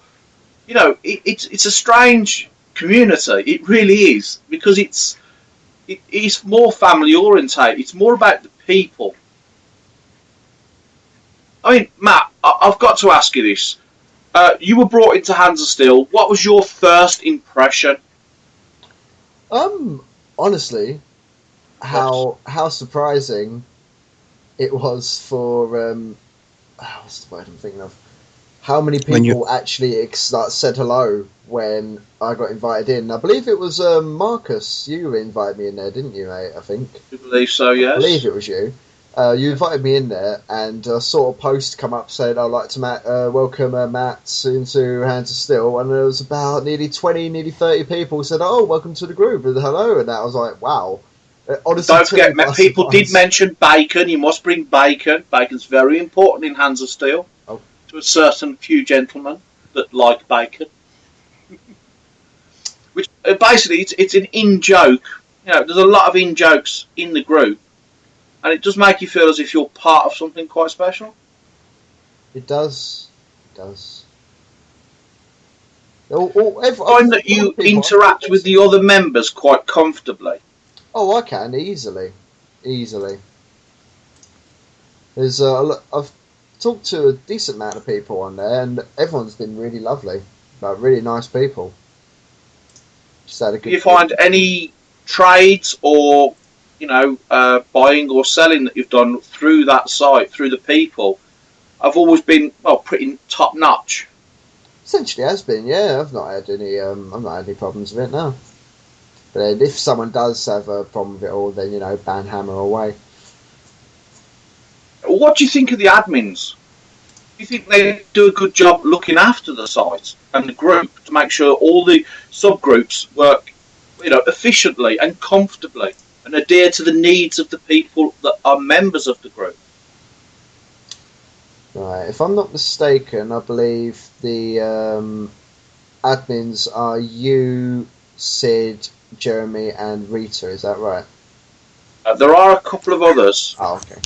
it's a strange community. It really is, because it's more family orientated. It's more about the people. I mean, Matt, I've got to ask you this. You were brought into Hands of Steel. What was your first impression? Honestly, how surprising it was for what's the word I'm thinking of? How many people actually said hello when I got invited in? I believe it was Marcus. You invited me in there, didn't you, mate? I think. I believe so. Yes. I believe it was you. You invited me in there, and I saw a post come up saying, "I'd like to welcome Matt into Hands of Steel," and there was about nearly 30 people said, "Oh, welcome to the group," and hello, and I was like, "Wow." Honestly, don't forget, people did mention bacon. You must bring bacon. Bacon's very important in Hands of Steel to a certain few gentlemen that like bacon. Which basically, it's an in-joke. There's a lot of in-jokes in the group, and it does make you feel as if you're part of something quite special. It does. It does. I find that you interact with the other members quite comfortably. Oh, I can easily. There's I've talked to a decent amount of people on there, and everyone's been really lovely, like really nice people. Just had a good. Do you find any trades or buying or selling that you've done through that site, through the people, have always been pretty top notch? Essentially, has been. Yeah, I've not had any problems with it now. But if someone does have a problem with it all, then, banhammer away. What do you think of the admins? Do you think they do a good job looking after the site and the group to make sure all the subgroups work, efficiently and comfortably and adhere to the needs of the people that are members of the group? Right. If I'm not mistaken, I believe the admins are you, Sid, Jeremy and Rita, is that right? There are a couple of others. Oh, okay.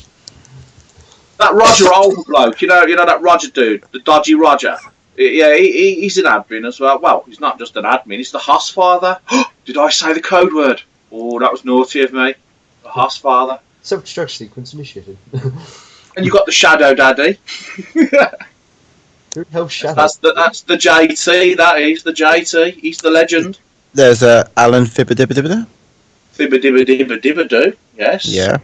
That Roger old bloke, you know that Roger dude, the dodgy Roger. Yeah, he's an admin as well. Well, he's not just an admin, he's the HoS father. Did I say the code word? Oh, that was naughty of me. The HoS father. Self-destruct sequence initiated. And you got the Shadow Daddy. Who the hell's Shadow? That's the JT, that is the JT. He's the legend. There's Alan Fibberdibberdibberdoo. Fibberdibberdibberdoo, yes. Yeah.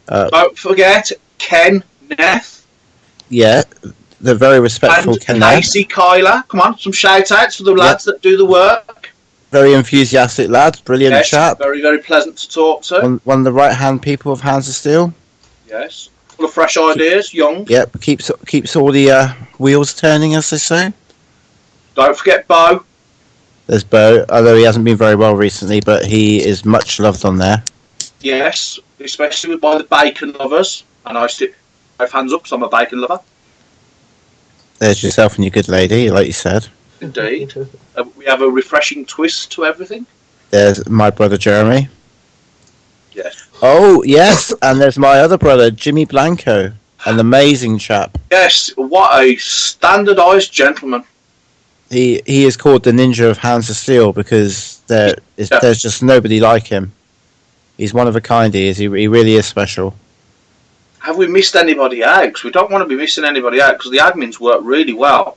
Don't forget Ken Neff. Yeah, the very respectful And Ken Neff. Casey Kyler. Come on, some shout outs for the lads that do the work. Very enthusiastic lads, brilliant chap. Very, very pleasant to talk to. One of the right hand people of Hands of Steel. Yes. Full of fresh ideas, young. Yep, keeps all the wheels turning, as they say. Don't forget Bo. There's Bo, although he hasn't been very well recently, but he is much loved on there. Yes, especially by the bacon lovers. And I stick both hands up because I'm a bacon lover. There's yourself and your good lady, like you said. Indeed. We have a refreshing twist to everything. There's my brother Jeremy. Yes. Oh, yes, and there's my other brother, Jimmy Blanco, an amazing chap. Yes, what a standardised gentleman. He is called the Ninja of Hands of Steel because there's just nobody like him. He's one of a kind, he is. He really is special. Have we missed anybody out? 'Cause we don't want to be missing anybody out because the admins work really well.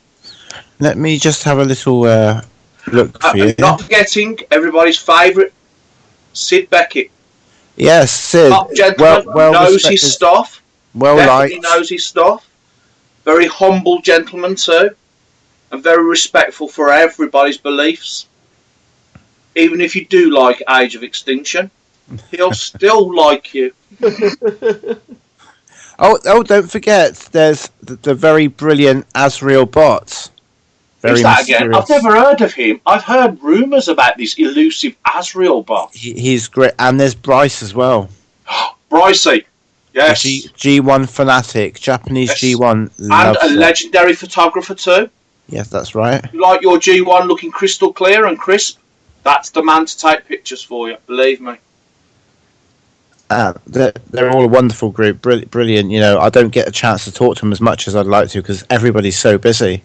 Let me just have a little look for you. Not forgetting everybody's favourite, Sid Beckett. Yes, Sid. Top gentleman, well knows his stuff. Well Definitely liked. knows his stuff. Very humble gentleman too. And very respectful for everybody's beliefs. Even if you do like Age of Extinction, he'll still like you. Oh! Don't forget, there's the very brilliant Azrael Bot. Who's that again? I've never heard of him. I've heard rumours about this elusive Azrael Bot. He's great, and there's Bryce as well. Brycey, yes. G1 fanatic, Japanese Yes. G1. And a legendary photographer too. Yes, that's right. You like your G1 looking crystal clear and crisp? That's the man to take pictures for you, believe me. They're all a wonderful group, brilliant. You know, I don't get a chance to talk to them as much as I'd like to because everybody's so busy.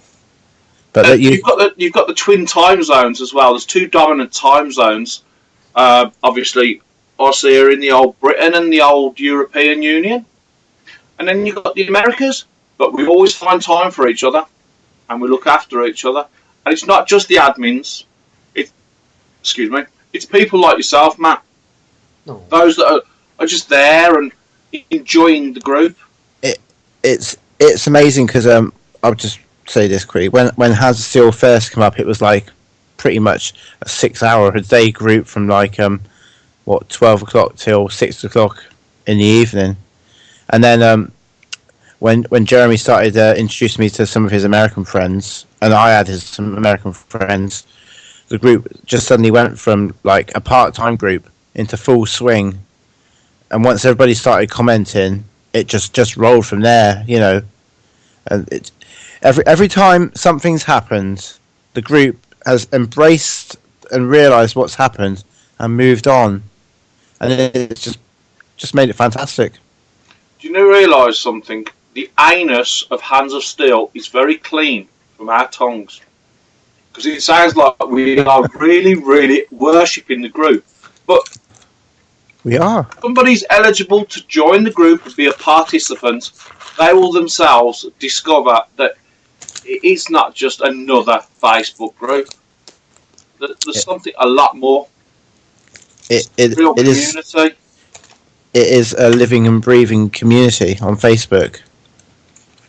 But you've got the twin time zones as well. There's two dominant time zones. Obviously, us here in the old Britain and the old European Union, and then you've got the Americas. But we always find time for each other, and we look after each other. And it's not just the admins. It's people like yourself, Matt. No. Those that are just there and enjoying the group. It's amazing because I'll just say this quickly. When Hands of Steel first came up, it was like pretty much a 6-hour-a-day group from like 12 o'clock till 6 o'clock in the evening, and then when Jeremy started introducing me to some of his American friends, and I had some American friends, the group just suddenly went from like a part-time group into full swing, and once everybody started commenting, it just rolled from there, you know, and every time something's happened, the group has embraced and realised what's happened and moved on, and it's just made it fantastic. Do you realise something? The anus of Hands of Steel is very clean from our tongues. Because it sounds like we are really, really worshipping the group. But We are. if somebody's eligible to join the group and be a participant, they will themselves discover that it is not just another Facebook group. There's something a lot more. It Real is. community. It is a living and breathing community on Facebook.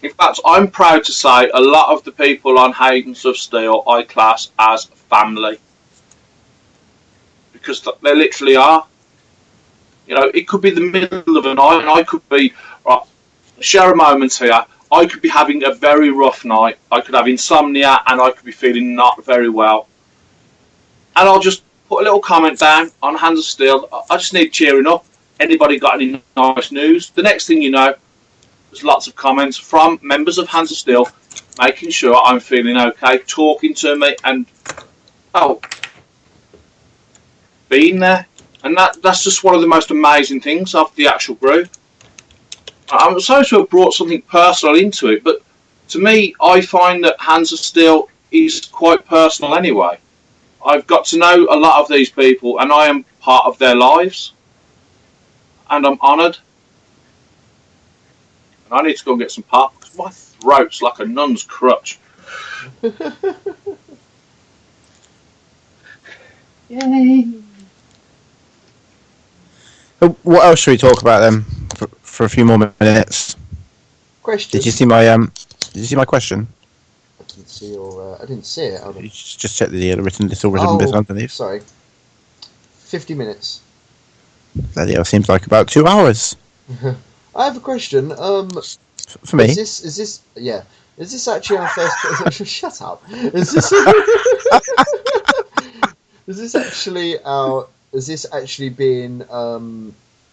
In fact, I'm proud to say a lot of the people on Hands of Steel I class as family. Because they literally are. You know, it could be the middle of the night and I could be, right, share a moment here, I could be having a very rough night. I could have insomnia and I could be feeling not very well. And I'll just put a little comment down on Hands of Steel. I just need cheering up. Anybody got any nice news? The next thing you know, there's lots of comments from members of Hands of Steel making sure I'm feeling okay, talking to me and being there. And that's just one of the most amazing things of the actual group. I'm supposed to have brought something personal into it, but to me, I find that Hands of Steel is quite personal anyway. I've got to know a lot of these people, and I am part of their lives, and I'm honoured. And I need to go and get some pop, because my throat's like a nun's crutch. Yay! What else should we talk about then for a few more minutes? Question. Did you see my question? I didn't see your. I didn't see it. Hold on. You just check the written bit underneath. Sorry. 50 minutes. That seems like about 2 hours. I have a question. For me. Is this actually our first? Shut up. Is this? Is this actually being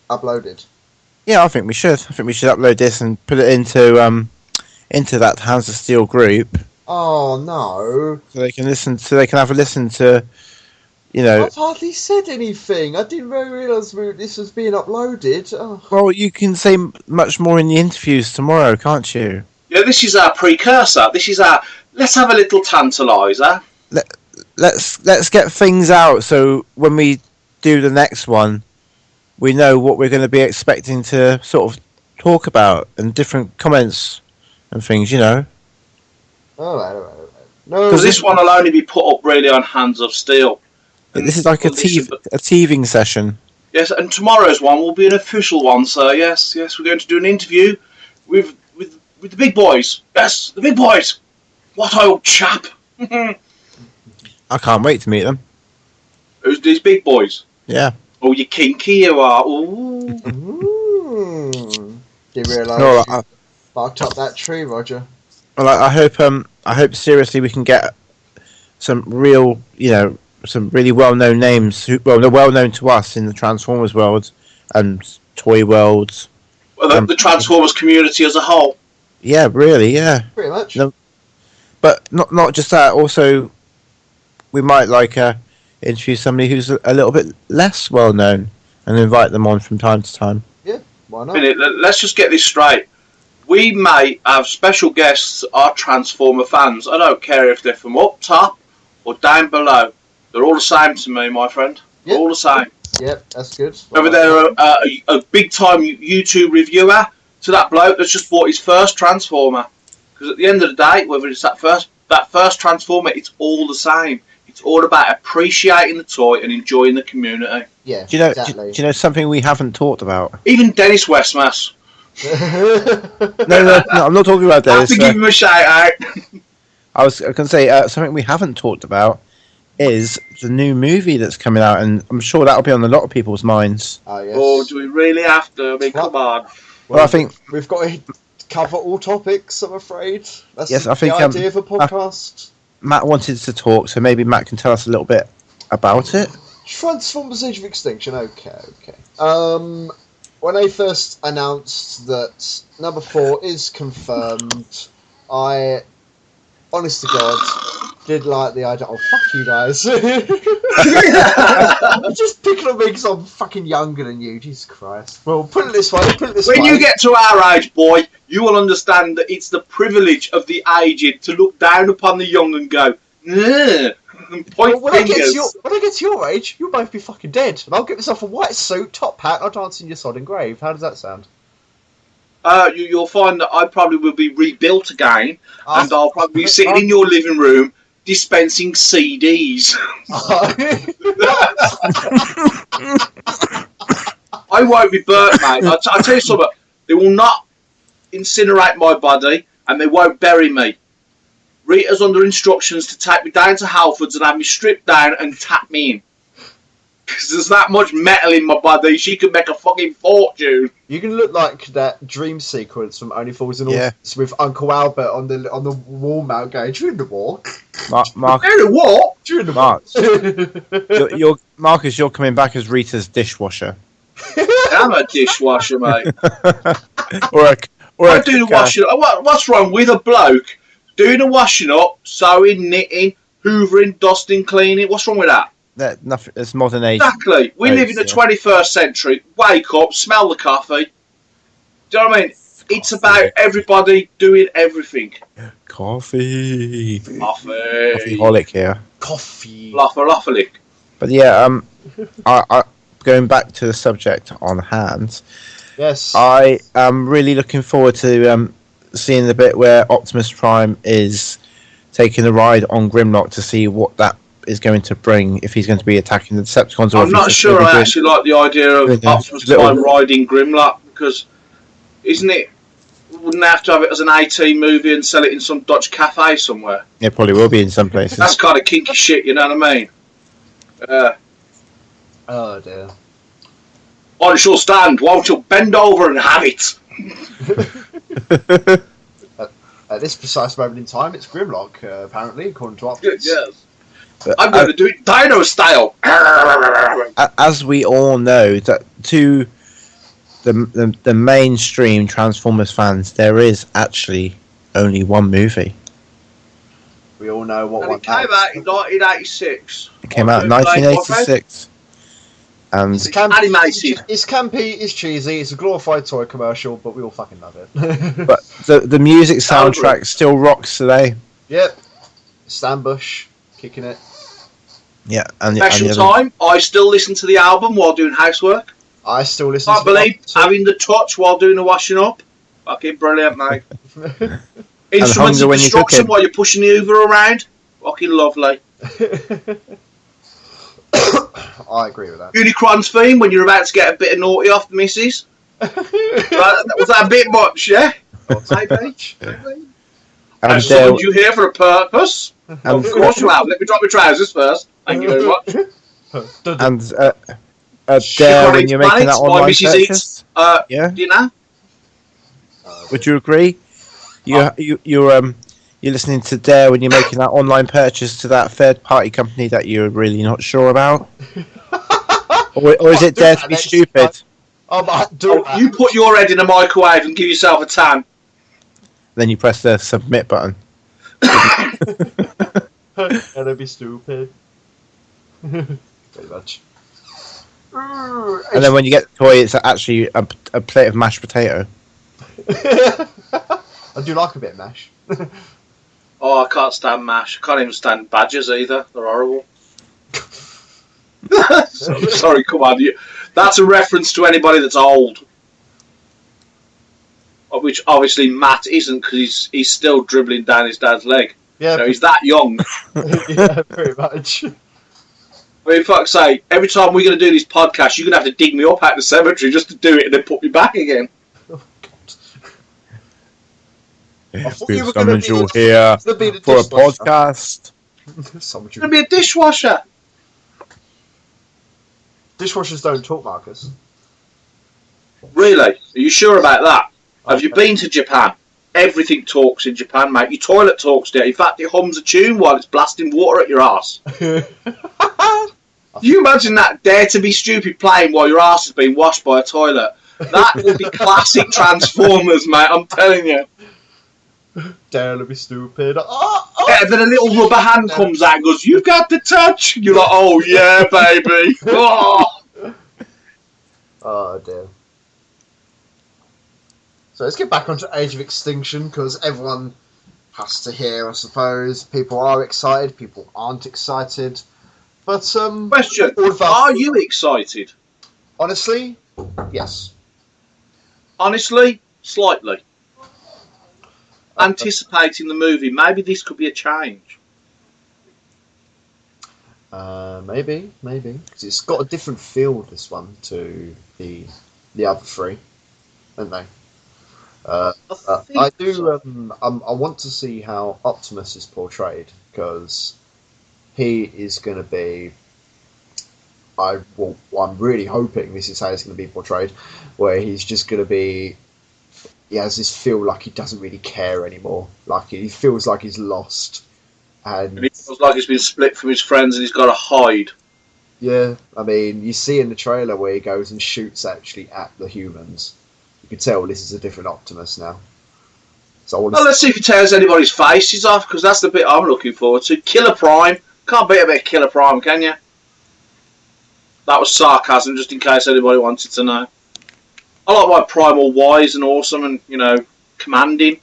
uploaded? Yeah, I think we should. I think we should upload this and put it into that Hands of Steel group. Oh no! So they can listen. So they can have a listen to. I've hardly said anything. I didn't realise this was being uploaded. Oh. Well, you can say much more in the interviews tomorrow, can't you? Yeah, this is our precursor. This is our. Let's have a little tantaliser. Let's get things out so when we do the next one, we know what we're going to be expecting to sort of talk about and different comments and things. All right. No, because this one will only be put up really on Hands of Steel. This is like a teething session. Yes, and tomorrow's one will be an official one, sir. Yes, we're going to do an interview with the big boys. Yes, the big boys. What old chap. I can't wait to meet them. Who's these big boys? Yeah. Oh, you kinky you are. Ooh. Didn't realise you barked up that tree, Roger. Well, I hope seriously we can get some real, some really well-known names. They're well-known to us in the Transformers world and toy world. Well, the Transformers community as a whole. Yeah, really, yeah. Pretty much. But not just that. Also, we might interview somebody who's a little bit less well-known and invite them on from time to time. Yeah, why not? Let's just get this straight. We may have special guests that are Transformer fans. I don't care if they're from up top or down below. They're all the same to me, my friend. Yep. All the same. Yep, that's good. Whether they're a big-time YouTube reviewer to that bloke that's just bought his first Transformer. Because at the end of the day, whether it's that first Transformer, it's all the same. It's all about appreciating the toy and enjoying the community. Yeah, exactly. Do you know something we haven't talked about? Even Dennis Westmass. No, I'm not talking about Dennis. I have to give him a shout out. I was going to say something we haven't talked about is the new movie that's coming out, and I'm sure that'll be on a lot of people's minds. Yes. Oh, do we really have to? I mean, come on. Well, I think we've got to cover all topics, I'm afraid. That's I think the idea of a podcast. Matt wanted to talk, so maybe Matt can tell us a little bit about it. Transformers: Age of Extinction. Okay. When they first announced that number 4 is confirmed, I, honest to God, did like the idea. Oh, fuck you guys. You're just picking on me because I'm fucking younger than you. Jesus Christ. Well, put it this way. When you get to our age, boy, you will understand that it's the privilege of the aged to look down upon the young and go, nah, and point when fingers. When I get to your age, you'll both be fucking dead. And I'll get myself a white suit, top hat, and I'll dance in your sodden grave. How does that sound? You'll find that I probably will be rebuilt again, and I'll probably be sitting in your living room dispensing CDs. I won't be burnt, mate. I'll tell you something. They will not incinerate my body, and they won't bury me. Rita's under instructions to take me down to Halfords and have me stripped down and tap me in. Because there's that much metal in my body, she could make a fucking fortune. You can look like that dream sequence from Only Fools and Horses with Uncle Albert on the wall mount going, during the war. Mark, During the war? During the war. Marcus, you're coming back as Rita's dishwasher. I'm a dishwasher, mate. I do the washing up. What's wrong with a bloke doing the washing up, sewing, knitting, hoovering, dusting, cleaning? What's wrong with that? Nothing. It's modern age. Exactly. We live in the 21st century. Wake up, smell the coffee. Do you know what I mean? It's about everybody doing everything. Coffee. Coffeeholic here. Coffee. Lawfaholic. But yeah, I going back to the subject on hand. Yes. I am really looking forward to seeing the bit where Optimus Prime is taking a ride on Grimlock to see what that is going to bring, if he's going to be attacking the Decepticons. I'm not sure I actually like the idea of Optimus Prime riding Grimlock, because wouldn't they have to have it as an 18 movie and sell it in some Dutch cafe somewhere? It probably will be in some places. That's kind of kinky shit, you know what I mean? Oh dear. I shall stand, won't you? Bend over and have it. At this precise moment in time, it's Grimlock, apparently, according to Optimus. Yes. I'm going to do it Dino style. As we all know, that to the mainstream Transformers fans, there is actually only one movie. We all know what And one it came out in 1986. It came out in 1986. And It's campy, Animated. it's campy, it's cheesy, it's a glorified toy commercial, but we all fucking love it. but the music soundtrack still rocks today. Yep. Stambush, kicking it. Yeah, and Special and time. I still listen to the album while doing housework. I still listen Can't to believe having the touch while doing the washing up. Fucking brilliant, mate. Instruments hunger of when you're destruction cooking. while you're pushing the Hoover around. Fucking lovely. I agree with that. Unicron's theme when you're about to get a bit of naughty off the missus. Was that a bit much, yeah? Maybe. And, I've summoned you here for a purpose. Of course you have. Let me drop my trousers first. Thank you very much. and there when you're making that Planets, online Mrs. purchase. Yeah, Dinner. would you agree? You're listening to Dare when you're making that online purchase to that third party company that you're really not sure about, or is it Dare to be stupid? I might do that. You put your head in a microwave and give yourself a tan. Then you press the submit button. That'd be stupid. Pretty much. And then when you get the toy, it's actually a plate of mashed potato. I do like a bit of mash. Oh, I can't stand mash. I can't even stand badgers either. They're horrible. Sorry, come on. That's a reference to anybody that's old. Which obviously Matt isn't, because he's still dribbling down his dad's leg. Yeah, So he's that young. yeah, pretty much. I mean, fuck's sake, every time we're going to do this podcast, you're going to have to dig me up out of the cemetery just to do it and then put me back again. You were gonna Summoned be you the- here to be the for a dishwasher. podcast. Summoned you- Going to be a dishwasher. Dishwashers don't talk, Marcus. Really? Are you sure about that? Have you been to Japan? Everything talks in Japan, mate. Your toilet talks there. In fact, it hums a tune while it's blasting water at your arse. Can you imagine that Dare to be Stupid playing while your arse is being washed by a toilet? That would be classic Transformers, mate. I'm telling you. Dare to be stupid. Yeah, then a little rubber hand comes out and goes, "You got the touch." You're like, "Oh yeah, baby." Oh. Oh dear. So let's get back onto Age of Extinction, because everyone has to hear, I suppose. People are excited, people aren't excited. But Question: all of our- Are you excited? honestly, yes. Honestly, slightly. Anticipating the movie. Maybe this could be a change. Maybe, because it's got a different feel, this one, to the other three, don't they? I do. I want to see how Optimus is portrayed, because he is going to be. I'm really hoping this is how it's going to be portrayed, where he's just going to be. He has this feel like he doesn't really care anymore. Like he feels like he's lost, and he feels like he's been split from his friends and he's got to hide. yeah. I mean, you see in the trailer where he goes and shoots actually at the humans. You can tell this is a different Optimus now. So I want Well, let's see if he tears anybody's faces off, because that's the bit I'm looking forward to. Killer Prime. Can't beat a bit of Killer Prime, can you? That was sarcasm, just in case anybody wanted to know. I like my Prime all wise and awesome and, commanding.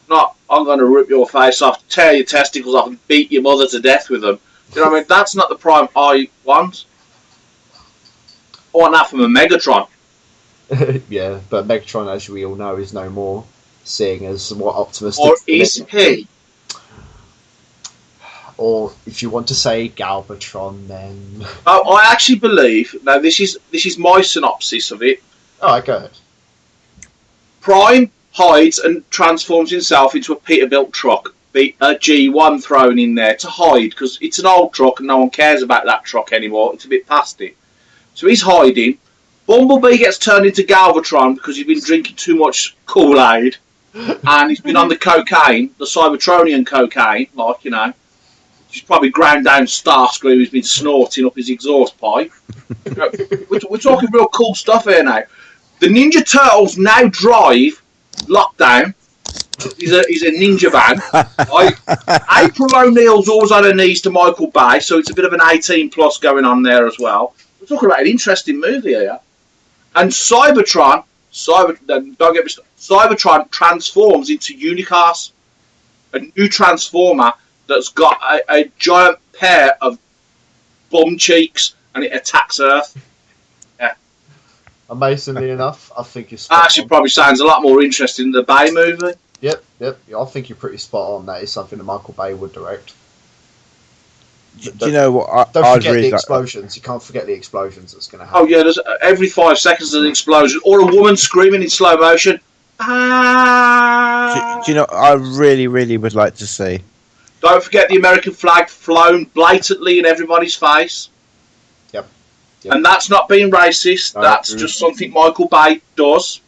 Not, I'm going to rip your face off, tear your testicles off and beat your mother to death with them. You know what I mean? That's not the Prime I want. I want that from a Megatron. yeah, but Megatron, as we all know, is no more. Seeing as what Optimus Or did- is he? Or if you want to say Galvatron, then I actually believe, now this is my synopsis of it, oh, go ahead. Prime hides and transforms himself into a Peterbilt truck. A G1 thrown in there to hide, because it's an old truck and no one cares about that truck anymore. It's a bit past it. So he's hiding. Bumblebee gets turned into Galvatron because he's been drinking too much Kool-Aid, and he's been on the cocaine, the Cybertronian cocaine, like, you know. He's probably ground down Starscream who's been snorting up his exhaust pipe. We're talking real cool stuff here now. The Ninja Turtles now drive Lockdown. He's a ninja van. April O'Neil's always on her knees to Michael Bay, so it's a bit of an 18 plus going on there as well. We're talking about an interesting movie here. And Cybertron transforms into Unicars, a new Transformer that's got a giant pair of bum cheeks, and it attacks Earth. Yeah. Amazingly enough, I think it's actually probably sounds a lot more interesting than the Bay movie. Yep. I think you're pretty spot on. That is something that Michael Bay would direct. Do you know what? Don't forget the explosions. You can't forget the explosions that's going to happen. Oh yeah, there's every 5 seconds there's an explosion, or a woman screaming in slow motion. Ah! Do you know? I really, really would like to see. Don't forget the American flag flown blatantly in everybody's face. Yep. And that's not being racist. That's just something Michael Bay does.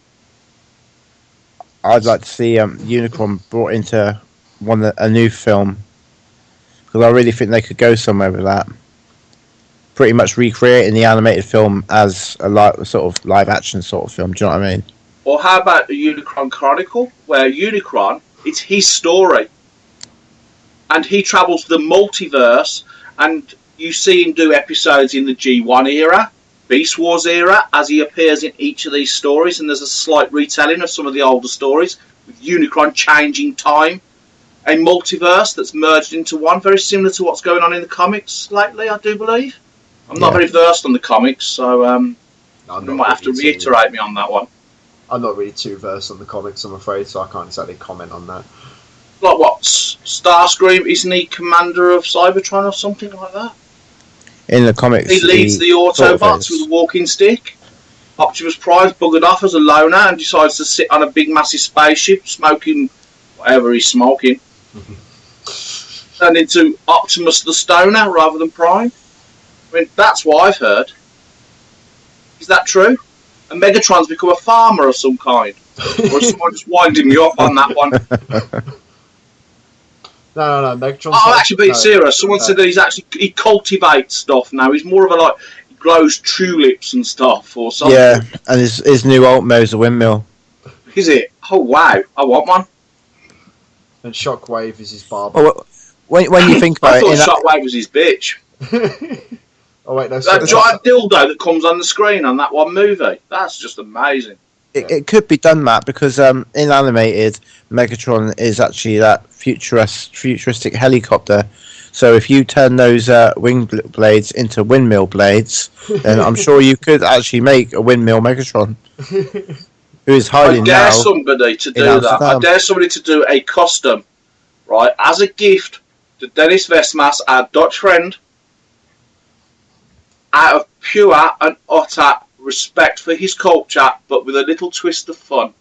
I'd like to see Unicron brought into a new film, because I really think they could go somewhere with that. Pretty much recreating the animated film as a sort of live action sort of film. Do you know what I mean? Or how about the Unicron Chronicle, where Unicron, it's his story, and he travels the multiverse, and you see him do episodes in the G1 era, Beast Wars era, as he appears in each of these stories, and there's a slight retelling of some of the older stories, with Unicron changing time, a multiverse that's merged into one, very similar to what's going on in the comics lately, I do believe. I'm not very versed on the comics, so you might have to reiterate me on that one. I'm not really too versed on the comics, I'm afraid, so I can't exactly comment on that. Like what? Starscream, isn't he commander of Cybertron or something like that? In the comics, he leads the Autobots with a walking stick. Optimus Prime's buggered off as a loner and decides to sit on a big massive spaceship smoking whatever he's smoking. Turned into Optimus the Stoner rather than Prime. I mean, that's what I've heard. Is that true? And Megatron's become a farmer of some kind? Or is someone just winding me up on that one? No, Megatron's... I'm actually being serious. Someone said that he cultivates stuff now. He's more of a, he grows tulips and stuff or something. Yeah, and his new Ultimo is a windmill. Is it? Oh, wow. I want one. And Shockwave is his barber. Oh, when you think about I thought Shockwave was his bitch. Oh wait, no. That giant dildo that comes on the screen on that one movie. That's just amazing. It could be done, Matt, because in animated, Megatron is actually that futuristic helicopter. So if you turn those wing blades into windmill blades, then I'm sure you could actually make a windmill Megatron. Who is hiding now? I dare somebody to do that. I dare somebody to do a custom, right, as a gift to Dennis Vestmas, our Dutch friend, out of pure and utter respect for his culture, but with a little twist of fun.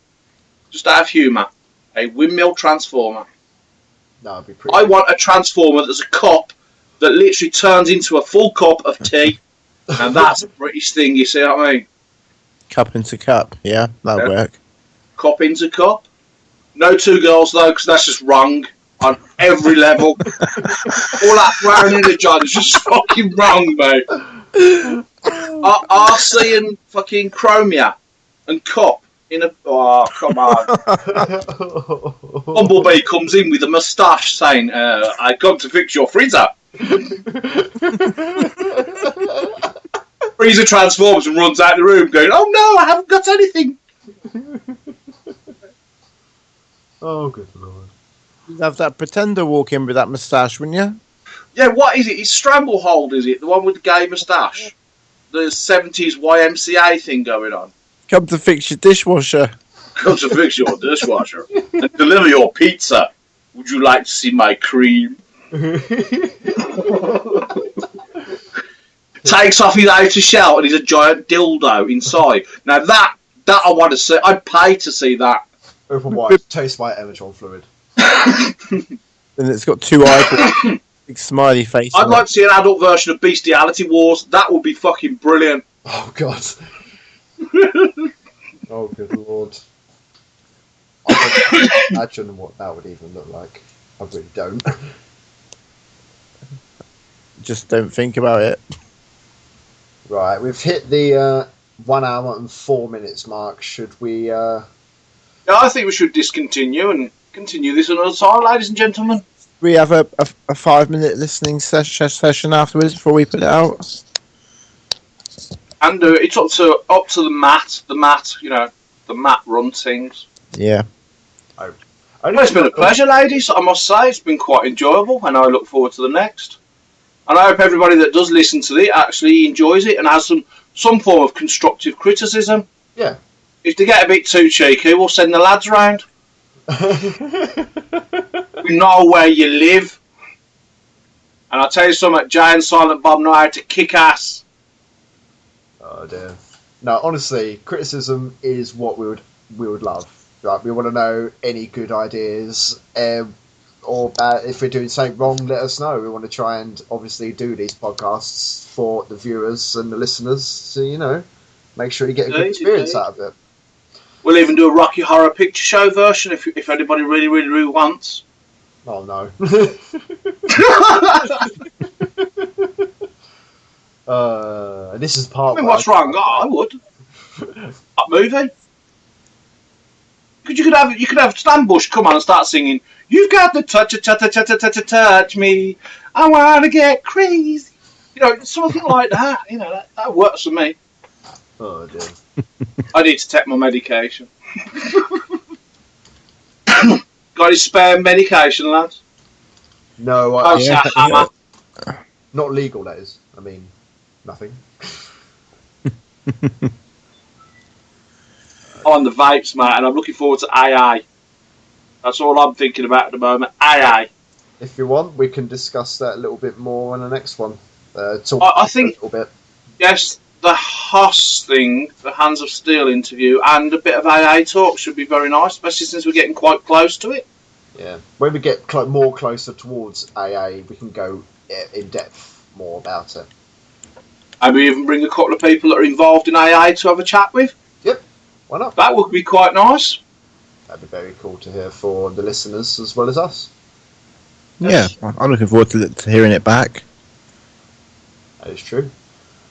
Just out of humour. A windmill transformer. No, it'd be pretty. I want a transformer that's a cup that literally turns into a full cup of tea. And that's a British thing, you see what I mean? Cup into cup, yeah, that'll work. Cup into cup. No two girls though, because that's just wrong on every level. All that brown energy is just fucking wrong, mate. RC and fucking Chromia and Cup in a... Oh, come on. Bumblebee comes in with a moustache saying, I come to fix your freezer. Freezer transforms and runs out the room going, oh no, I haven't got anything. Oh, good lord. You'd have that Pretender walk in with that moustache, wouldn't you? Yeah, what is it? It's Stranglehold, is it? The one with the gay moustache? The 70s YMCA thing going on. Come to fix your dishwasher. Come to fix your dishwasher. And deliver your pizza. Would you like to see my cream? Takes off his outer shell and he's a giant dildo inside. Now that I want to see. I'd pay to see that. Open wide. Taste my Emertron fluid. And it's got two eyeballs. Big smiley face. I'd like to see an adult version of Bestiality Wars. That would be fucking brilliant. Oh god. Oh, good lord. I don't imagine what that would even look like. I really don't. Just don't think about it. Right, we've hit the 1 hour and 4 minutes mark. Should we... Yeah, I think we should discontinue and continue this another time, ladies and gentlemen. We have a 5-minute listening session afterwards before we put it out. And it's up to the Matt, you know, the Matt run things. Yeah. I Well, it's been a pleasure, ladies. I must say, it's been quite enjoyable, and I look forward to the next. And I hope everybody that does listen to it actually enjoys it and has some form of constructive criticism. Yeah. If they get a bit too cheeky, we'll send the lads round. We know where you live. And I'll tell you something, Jay and Silent Bob know how to kick ass. Oh dear. No, honestly, criticism is what we would love. Like, we want to know any good ideas, or if we're doing something wrong, let us know. We want to try and obviously do these podcasts for the viewers and the listeners, so make sure you get a good experience out of it. We'll even do a Rocky Horror Picture Show version if anybody really, really, really wants. Oh no. This is part. I mean, what's wrong? Oh, I would. That movie. You could have Stan Bush come on and start singing. You've got the touch me. I want to get crazy. Something like that. That works for me. Oh dear. I need to take my medication. Got any spare medication, lads? No, Hammer. Not legal. That is. I mean, nothing. On the vapes, mate, and I'm looking forward to AA. That's all I'm thinking about at the moment. AA. If you want, we can discuss that a little bit more on the next one. I think, a little bit. Yes, the HoS thing, the Hands of Steel interview, and a bit of AA talk should be very nice, especially since we're getting quite close to it. Yeah, when we get more closer towards AA, we can go in depth more about it. Maybe even bring a couple of people that are involved in AA to have a chat with. Yep, why not? That would be quite nice. That'd be very cool to hear for the listeners as well as us. Yes. Yeah, I'm looking forward to hearing it back. That is true.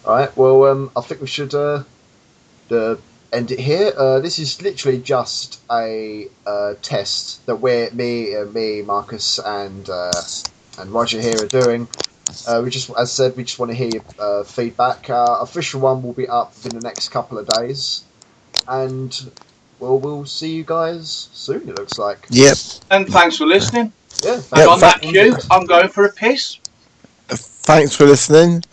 Alright, well, I think we should end it here. This is literally just a test that me, Marcus, and Roger here are doing. We just want to hear your feedback. Official one will be up within the next couple of days, and we'll see you guys soon. It looks like. Yep. And thanks for listening. Yeah. And on that cue, I'm going for a piss. Thanks for listening.